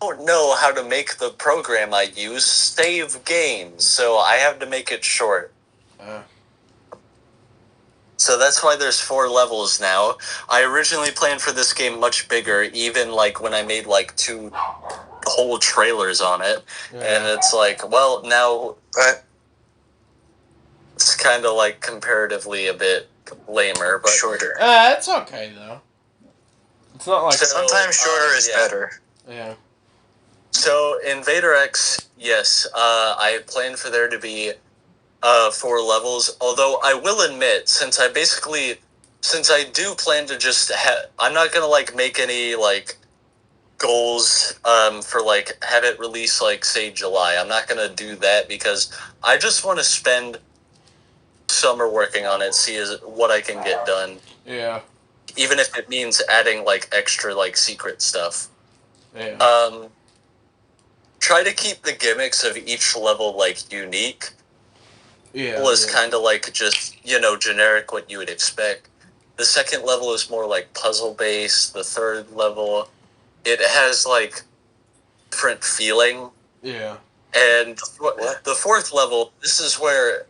I don't know how to make the program I use save games, so I have to make it short. So that's why there's 4 levels now. I originally planned for this game much bigger, even like when I made like 2 whole trailers on it. Yeah. And it's like, well, now it's kind of like comparatively a bit lamer, but shorter. It's okay, though. It's not like... Sometimes shorter is better. Yeah. So, Invader X, yes, I planned for there to be 4 levels, although I will admit, since I do plan to just I'm not gonna, like, make any, like, goals, for, like, have it release, like, say, July. I'm not gonna do that, because I just want to spend summer working on it, see what I can get done. Yeah. Even if it means adding, like, extra, like, secret stuff. Yeah. Try to keep the gimmicks of each level, like, unique. Yeah. Was kind of like just, generic what you would expect. The second level is more like puzzle-based. The third level, it has, like, different feeling. Yeah. And the fourth level, this is where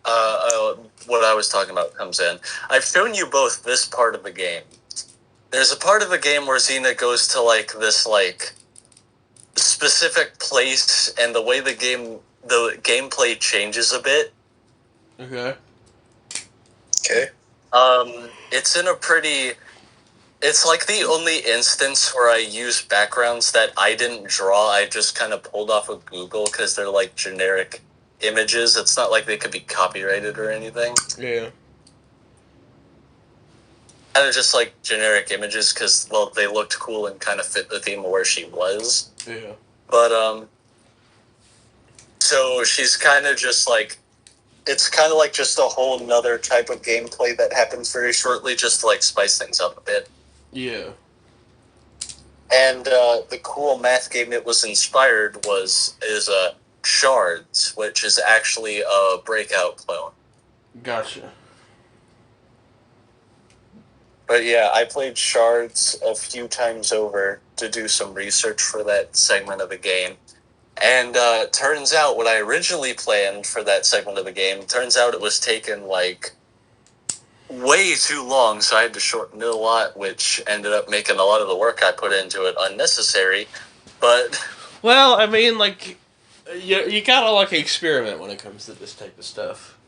what I was talking about comes in. I've shown you both this part of the game. There's a part of the game where Xena goes to, like, this, like, specific place, and the way the gameplay changes a bit. Okay. Okay. It's like the only instance where I use backgrounds that I didn't draw. I just kind of pulled off of Google because they're like generic images. It's not like they could be copyrighted or anything. Yeah. Kind of just like generic images because, well, they looked cool and kind of fit the theme of where she was. Yeah. But, so she's kind of just like, it's kind of like just a whole nother type of gameplay that happens very shortly just to, like, spice things up a bit. Yeah. And the cool math game it was inspired is Shards, which is actually a Breakout clone. Gotcha. But yeah, I played Shards a few times over to do some research for that segment of the game. And turns out what I originally planned for that segment of the game, turns out it was taken like way too long, so I had to shorten it a lot, which ended up making a lot of the work I put into it unnecessary. But well, I mean, like, you gotta like experiment when it comes to this type of stuff.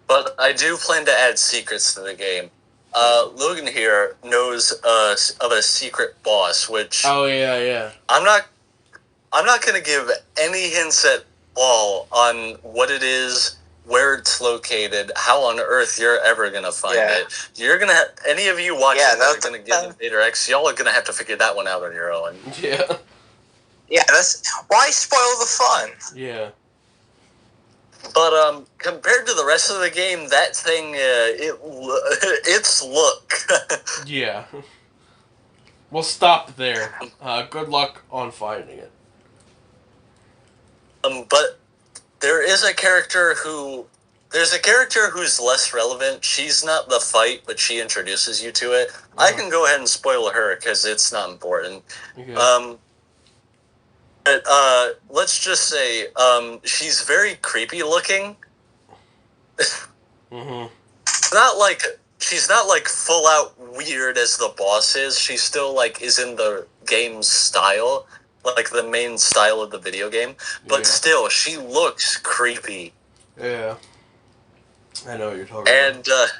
But I do plan to add secrets to the game. Logan here knows of a secret boss, which Oh yeah. I'm not going to give any hints at all on what it is, where it's located, how on earth you're ever going to find it. You're going to any of you watching that are going to get Invader X, y'all are going to have to figure that one out on your own. Yeah. Yeah, that's why spoil the fun. Yeah. But compared to the rest of the game, that thing its look. Yeah. We'll stop there. Good luck on finding it. But there's a character who's less relevant. She's not the fight, but she introduces you to it. I can go ahead and spoil her because it's not important. Okay. But let's just say she's very creepy looking. Mm-hmm. She's not like full out weird as the boss is. She still like is in the game's style, like the main style of the video game. But still, she looks creepy. Yeah. I know what you're talking about.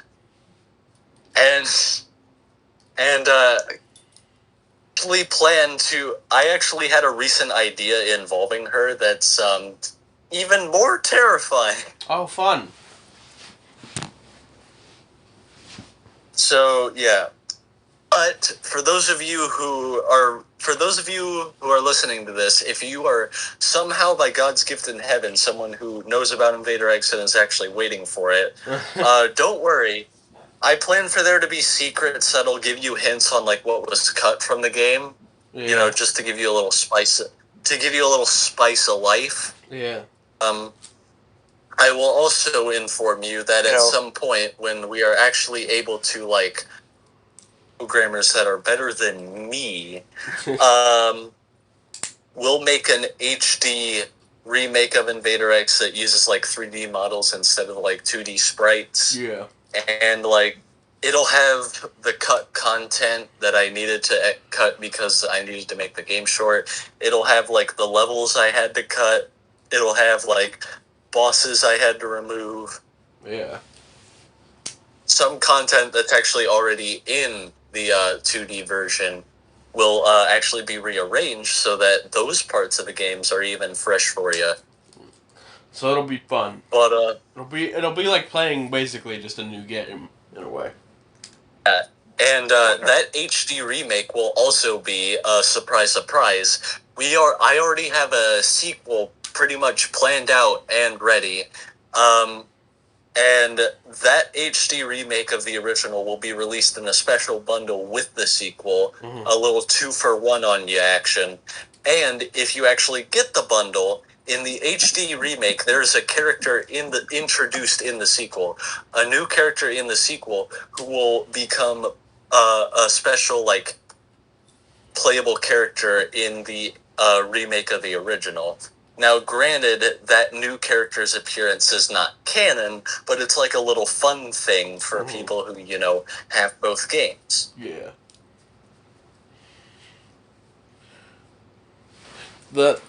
I actually had a recent idea involving her that's even more terrifying. Oh, fun. So yeah, but for those of you who are listening to this, if you are somehow by God's gift in heaven someone who knows about Invader X and is actually waiting for it, don't worry. I plan for there to be secrets that'll give you hints on like what was cut from the game. Yeah. You know, just to give you a little spice of life. Yeah. I will also inform you that at some point when we are actually able to like programmers that are better than me, we'll make an HD remake of Invader X that uses like 3D models instead of like 2D sprites. Yeah. And like it'll have the cut content that I needed to cut because I needed to make the game short. It'll have like the levels I had to cut. It'll have like bosses I had to remove. Yeah. Some content that's actually already in the 2D version will actually be rearranged so that those parts of the games are even fresh for you. So it'll be fun. But it'll be like playing basically just a new game in a way. And that HD remake will also be a surprise. I already have a sequel pretty much planned out and ready. And that HD remake of the original will be released in a special bundle with the sequel, a little 2-for-1 on you action. And if you actually get the bundle, in the HD remake, there's a character introduced in the sequel, a new character in the sequel who will become a special like playable character in the remake of the original. Now, granted, that new character's appearance is not canon, but it's like a little fun thing for people who, you know, have both games. Yeah. The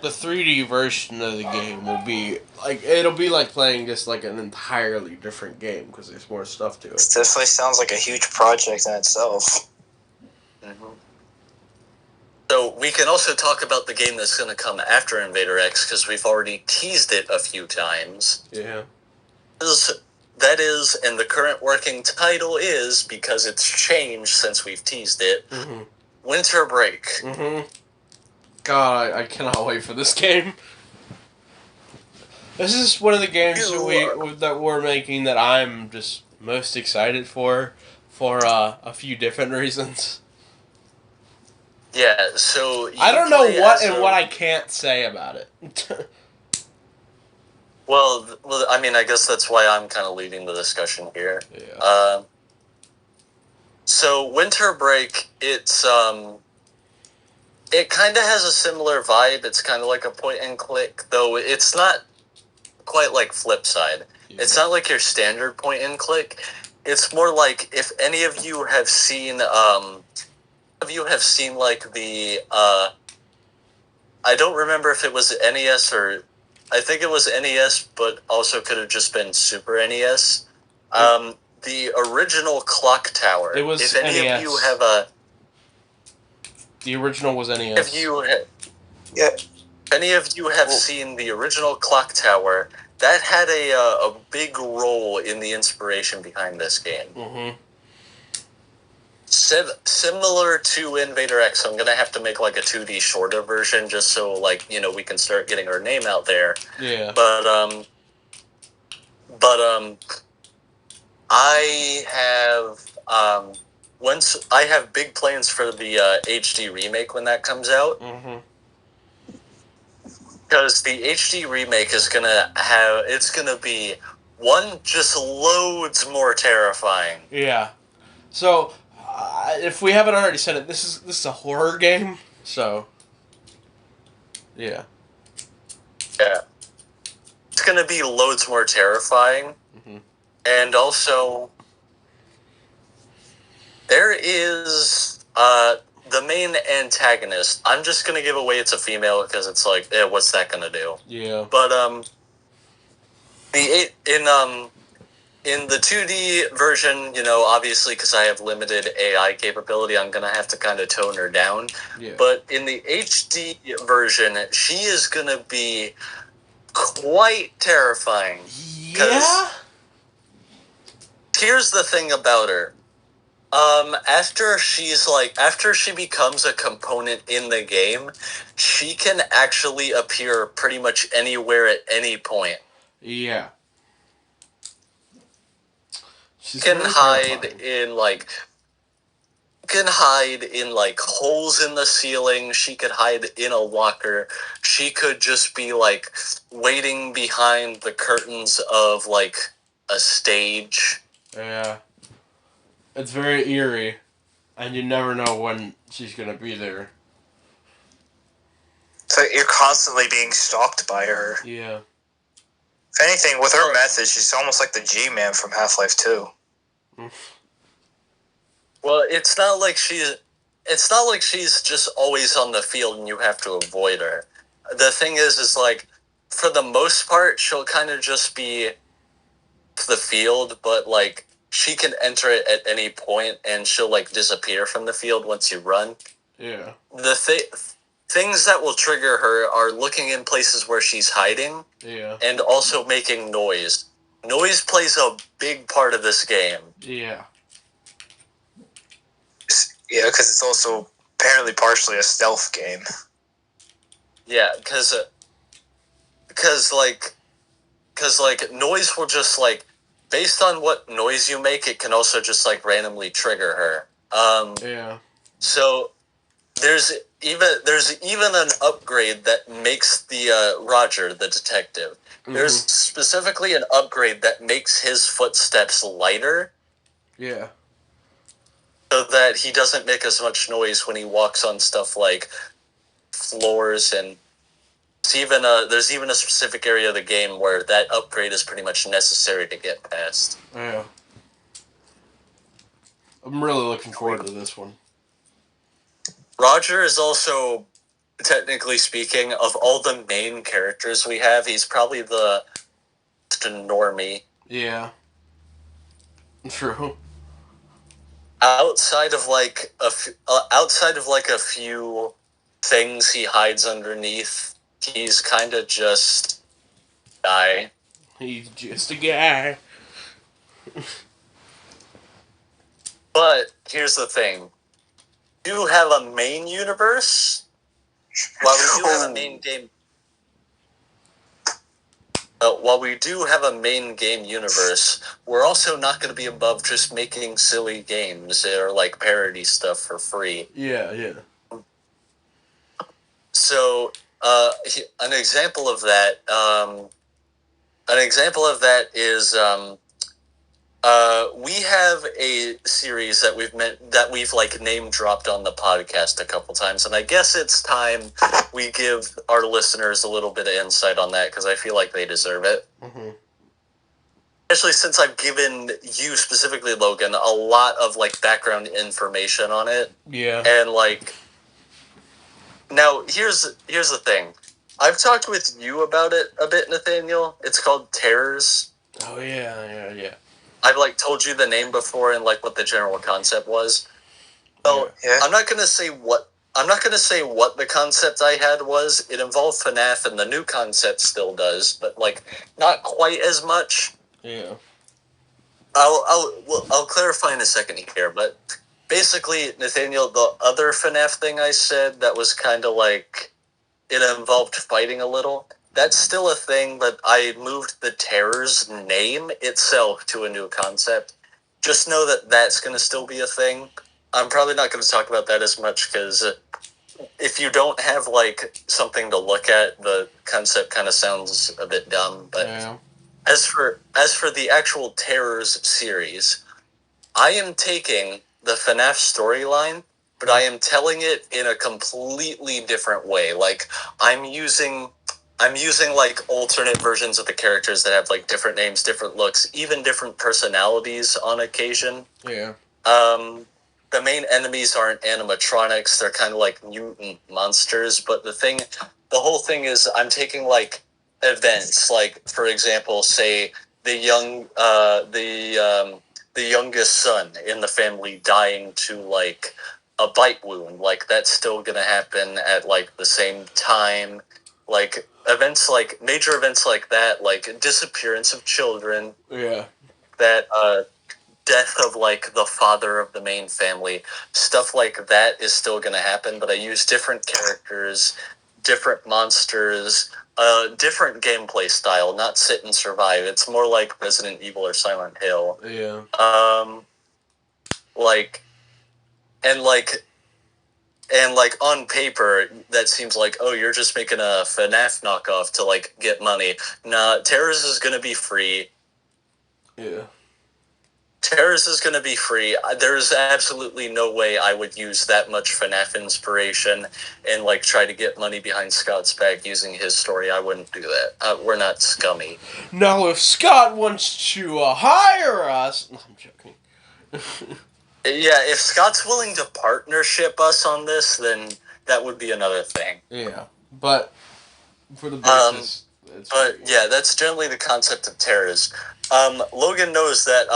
3D version of the game will be like it'll be like playing just like an entirely different game because there's more stuff to it. It definitely sounds like a huge project in itself. Mm-hmm. So we can also talk about the game that's going to come after Invader X because we've already teased it a few times. Yeah. That is, and the current working title is, because it's changed since we've teased it, Winter Break. God, I cannot wait for this game. This is one of the games that we're making that I'm just most excited for for a few different reasons. Yeah, so I don't know what and what I can't say about it. Well, I mean, I guess that's why I'm kind of leading the discussion here. Yeah. So Winter Break, it kind of has a similar vibe. It's kind of like a point and click, though it's not quite like Flipside. Yeah. It's not like your standard point and click. It's more like if any of you have seen like the I don't remember if it was NES or I think it was NES, but also could have just been Super NES. The original Clock Tower. It was if any NES. of you have a The original was NES. If any of you have seen the original Clock Tower, that had a big role in the inspiration behind this game. Mm-hmm. Similar to Invader X, I'm gonna have to make like a 2D shorter version just so like we can start getting our name out there. Yeah. But I have I have big plans for the HD remake when that comes out. Mm-hmm. Because the HD remake is it's gonna be just loads more terrifying. Yeah. So, if we haven't already said it, this is a horror game. So, yeah. Yeah. It's gonna be loads more terrifying. Mm-hmm. And also, there is the main antagonist. I'm just gonna give away it's a female because it's like, what's that gonna do? Yeah. But in the 2D version, obviously because I have limited AI capability, I'm gonna have to kind of tone her down. Yeah. But in the HD version, she is gonna be quite terrifying. Yeah. Here's the thing about her. After she becomes a component in the game, she can actually appear pretty much anywhere at any point. Yeah. She's Can very hide terrifying. in holes in the ceiling. She could hide in a locker. She could just be like waiting behind the curtains of like a stage. Yeah. It's very eerie, and you never know when she's gonna be there. So you're constantly being stalked by her. Yeah. If anything, with her method, she's almost like the G-Man from Half-Life 2. Well, it's not like she's just always on the field and you have to avoid her. The thing is like, for the most part, she'll kind of just be the field, but like, she can enter it at any point and she'll like disappear from the field once you run. Yeah. The things that will trigger her are looking in places where she's hiding. Yeah. And also making noise. Noise plays a big part of this game. Yeah. Yeah, because it's also apparently partially a stealth game. Yeah, because noise will just like, based on what noise you make, it can also just like randomly trigger her. Yeah. So there's even an upgrade that makes the Roger, the detective. Mm-hmm. There's specifically an upgrade that makes his footsteps lighter. Yeah. So that he doesn't make as much noise when he walks on stuff like floors, and there's even a specific area of the game where that upgrade is pretty much necessary to get past. Yeah. I'm really looking forward to this one. Roger is also, technically speaking, of all the main characters we have, he's probably the normie. Yeah. True. Outside of a few things he hides underneath, he's kind of just a guy. He's just a guy. But here's the thing: we do have a main universe. While we do have a main game, while we do have a main game universe, we're also not going to be above just making silly games or like parody stuff for free. Yeah. So, an example of that, is we have a series that we've like name dropped on the podcast a couple times, and I guess it's time we give our listeners a little bit of insight on that because I feel like they deserve it. Mm-hmm. Especially since I've given you specifically, Logan, a lot of like background information on it. Yeah. And like, now here's the thing. I've talked with you about it a bit, Nathaniel. It's called Terrors. Oh yeah. I've like told you the name before and like what the general concept was. So Yeah. I'm not gonna say what the concept I had was. It involved FNAF, and the new concept still does, but like not quite as much. Yeah. I'll clarify in a second here, but basically, Nathaniel, the other FNAF thing I said that was kind of like it involved fighting a little. That's still a thing, but I moved the Terror's name itself to a new concept. Just know that that's going to still be a thing. I'm probably not going to talk about that as much because if you don't have like something to look at, the concept kind of sounds a bit dumb. But Yeah. as for the actual Terrors series, I am taking the FNAF storyline, but I am telling it in a completely different way. Like I'm using like alternate versions of the characters that have like different names, different looks, even different personalities on occasion. Yeah. The main enemies aren't animatronics; they're kind of like mutant monsters. But the whole thing is, I'm taking like events, like for example, say the youngest son in the family dying to like a bite wound. Like that's still gonna happen at like the same time. Like major events like that, like disappearance of children, Yeah. that death of like the father of the main family, stuff like that is still gonna happen, but I use different characters, different monsters, different gameplay style, not sit and survive. It's more like Resident Evil or Silent Hill. Yeah. Like and like on paper, that seems like, oh, you're just making a FNAF knockoff to like get money. Nah, Terrors is gonna be free. Yeah. Terrors is gonna be free. There's absolutely no way I would use that much FNAF inspiration and like try to get money behind Scott's back using his story. I wouldn't do that. We're not scummy. Now, if Scott wants to hire us, no, I'm joking. Yeah, if Scott's willing to partnership us on this, then that would be another thing. Yeah, but for the basis, But yeah, that's generally the concept of Terrors. Logan knows that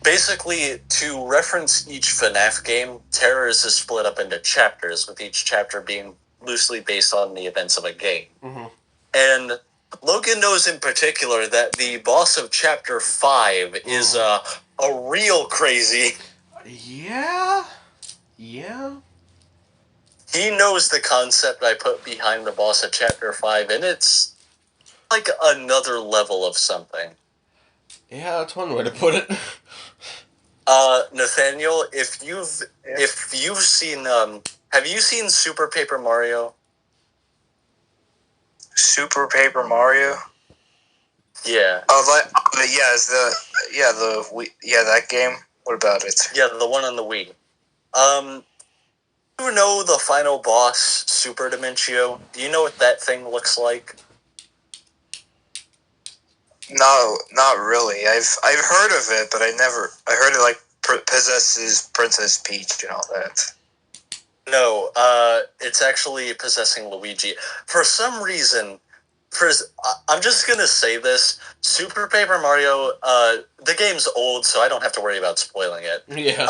basically to reference each FNAF game, Terrors is split up into chapters, with each chapter being loosely based on the events of a game. Mm-hmm. And Logan knows in particular that the boss of Chapter 5 is a real crazy. Yeah. He knows the concept I put behind the boss of Chapter 5, and it's like another level of something. Yeah, that's one way to put it. Nathaniel, if you've seen, have you seen Super Paper Mario? Super Paper Mario. Yeah. Oh, that game. What about it? Yeah, the one on the Wii. You know the final boss, Super Dimentio? Do you know what that thing looks like? No, not really. I've heard of it, but I heard it like possesses Princess Peach and all that. No, it's actually possessing Luigi. For some reason, I'm just gonna say this: Super Paper Mario. The game's old, so I don't have to worry about spoiling it. Yeah.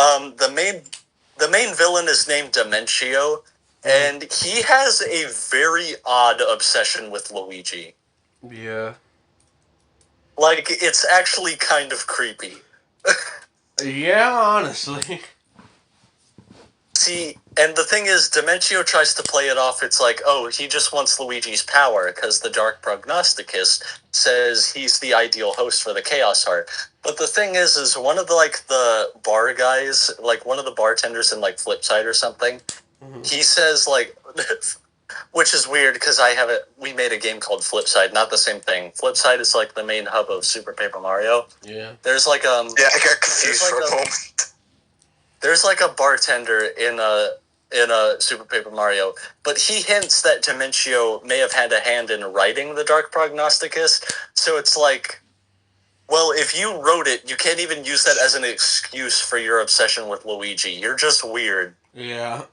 The main villain is named Dimentio, and he has a very odd obsession with Luigi. Yeah. Like, it's actually kind of creepy. Yeah, honestly. See, and the thing is, Dementio tries to play it off. It's like, oh, he just wants Luigi's power because the Dark Prognosticus says he's the ideal host for the Chaos Heart. But the thing is one of the bar guys, like one of the bartenders in like Flipside or something, he says like, which is weird because we made a game called Flipside, not the same thing. Flipside is like the main hub of Super Paper Mario. Yeah. There's like Yeah, I got confused like for a moment. There's like a bartender in a Super Paper Mario, but he hints that Dementio may have had a hand in writing the Dark Prognosticus. So it's like, well, if you wrote it, you can't even use that as an excuse for your obsession with Luigi. You're just weird. Yeah.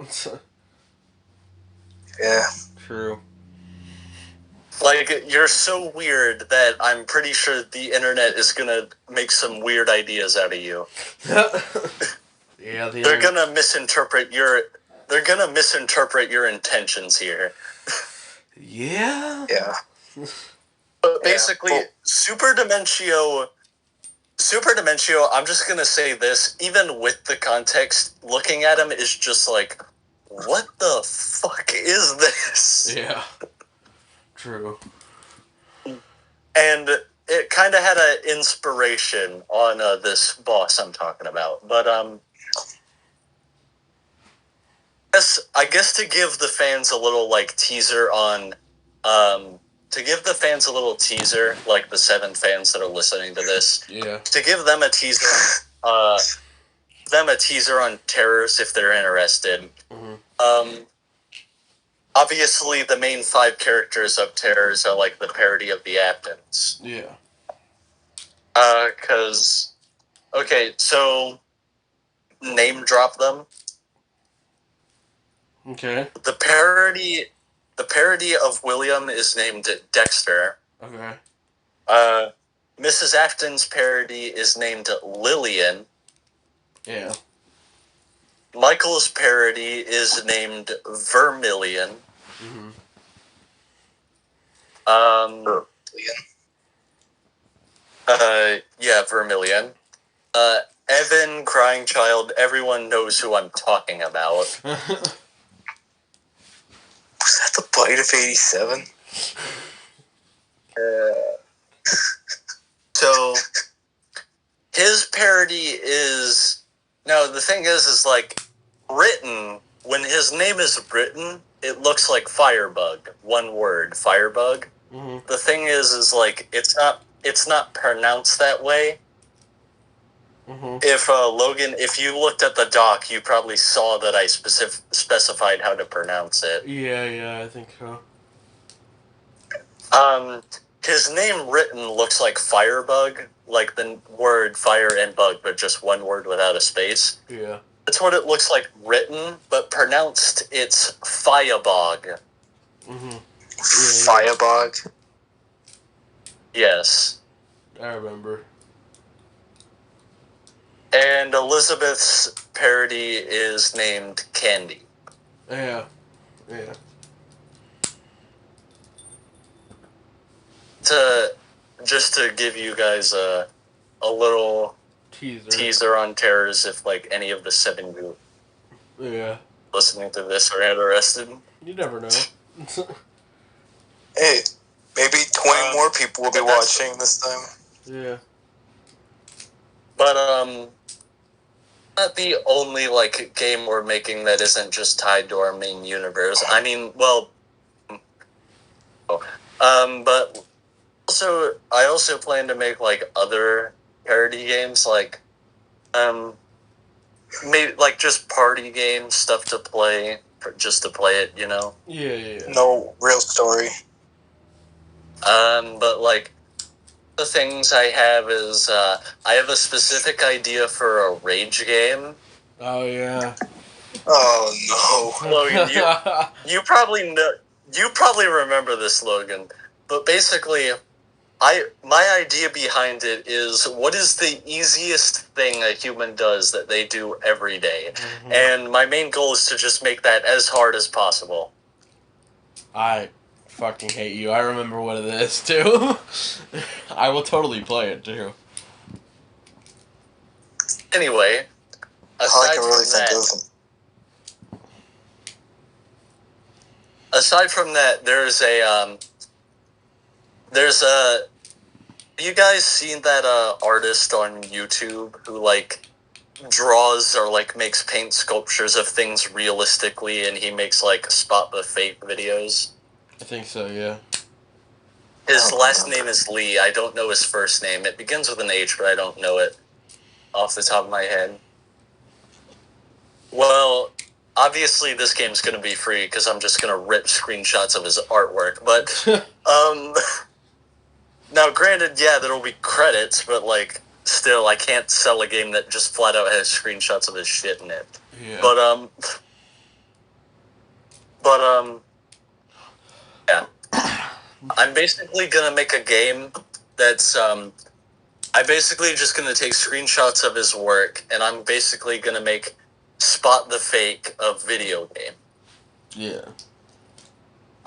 Yeah. True. Like, you're so weird that I'm pretty sure the internet is gonna make some weird ideas out of you. Yeah, They're gonna misinterpret your intentions here. Yeah. Yeah. But basically, Yeah, well- Super Dementio, I'm just gonna say this, even with the context, looking at him is just like, what the fuck is this? Yeah. True. And it kind of had an inspiration on this boss I'm talking about. But, I guess to give the fans a little, like, teaser on, like the 7 fans that are listening to this, Yeah. to give them a teaser, on Terrors if they're interested. Mm-hmm. Obviously the main 5 characters of Terrors are, like, the parody of the Aptons. Yeah. Okay, so, name drop them. Okay. The parody of William is named Dexter. Okay. Mrs. Afton's parody is named Lillian. Yeah. Michael's parody is named Vermilion. Mm-hmm. Yeah, Vermilion. Evan, Crying Child, everyone knows who I'm talking about. Was that the Bite of 87? So, his parody is... No, the thing is like, written, when his name is written, it looks like Firebug. One word, Firebug. Mm-hmm. The thing is like, it's not pronounced that way. Mm-hmm. If Logan, if you looked at the doc, you probably saw that I specified how to pronounce it. Yeah, I think so. His name written looks like Firebug, like the word fire and bug, but just one word without a space. Yeah. That's what it looks like written, but pronounced it's Firebog. Mm-hmm. Firebog? Yes. I remember. And Elizabeth's parody is named Candy. Yeah. Just to give you guys a little teaser on Terrors, if like any of the 7 group listening to this are interested. You never know. Hey, maybe 20 more people will be watching this time. Yeah. But not the only like game we're making that isn't just tied to our main universe. I mean, well, but I also plan to make like other parody games, like maybe like just party games, stuff to play just to play it, you know. Yeah. No real story. But like the things I have is I have a specific idea for a rage game. Oh yeah. Oh no. Logan, you probably know. You probably remember this, Logan. But basically, my idea behind it is what is the easiest thing a human does that they do every day, and my main goal is to just make that as hard as possible. I fucking hate you. I remember what it is too. I will totally play it too. Anyway, I aside can really from think that, aside from that, there's a you guys seen that artist on YouTube who like draws or like makes paint sculptures of things realistically, and he makes like spot the fake videos? I think so, yeah. His last name is Lee. I don't know his first name. It begins with an H, but I don't know it off the top of my head. Well, obviously this game's going to be free because I'm just going to rip screenshots of his artwork. But, now granted, yeah, there'll be credits, but, like, still, I can't sell a game that just flat out has screenshots of his shit in it. Yeah. Yeah. I'm basically going to make a game that's, I'm basically just going to take screenshots of his work, and I'm basically going to make spot the fake of video game. Yeah.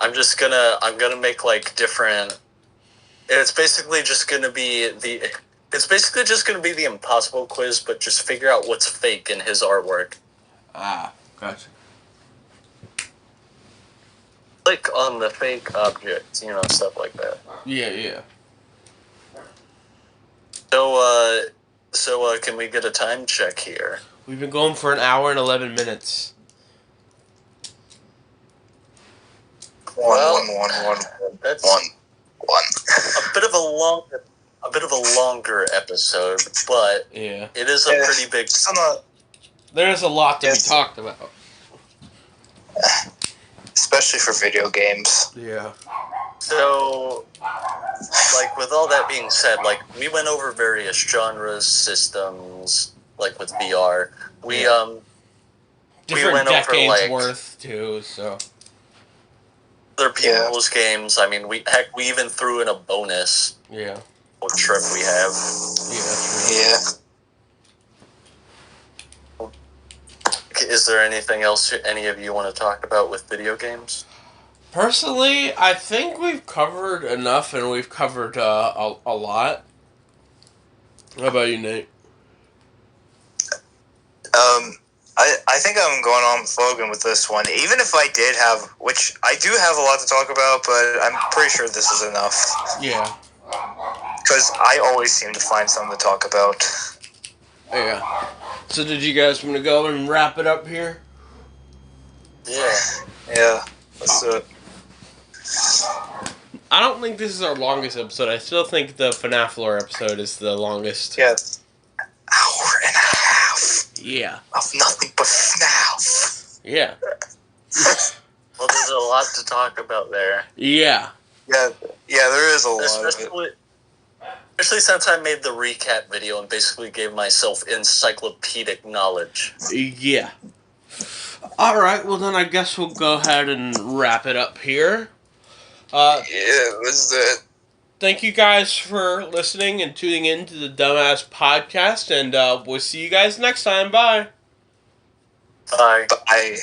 I'm gonna make like different. It's basically just gonna be the impossible quiz, but just figure out what's fake in his artwork. Ah, gotcha. Click on the fake objects, stuff like that. Yeah. So can we get a time check here? We've been going for an hour and 11 minutes. That's one. A bit of a longer episode, but yeah, it is a pretty big. There's a lot to be talked about, especially for video games. Yeah. So, like, with all that being said, like, we went over various genres, systems, like with VR. Different went decades over, like, worth too. So other people's games. I mean, we even threw in a bonus. Yeah. What trip we have? Yeah. Is there anything else any of you want to talk about with video games? Personally, I think we've covered enough, and we've covered a lot. How about you, Nate? I think I'm going on with Logan with this one. Even if I did have, which I do have a lot to talk about, but I'm pretty sure this is enough. Yeah. Because I always seem to find something to talk about. Yeah. So did you guys want to go and wrap it up here? Yeah. Let's do it. I don't think this is our longest episode. I still think the FNAF lore episode is the longest. Yeah. Hour and a half. Yeah. Of nothing but FNAF. Yeah. Well, there's a lot to talk about there. Yeah. Yeah, there is a lot of it. Especially since I made the recap video and basically gave myself encyclopedic knowledge. Yeah. Alright, well then I guess we'll go ahead and wrap it up here. Let's do it. Thank you guys for listening and tuning in to the Dumbass Podcast, and we'll see you guys next time. Bye. Bye. Bye.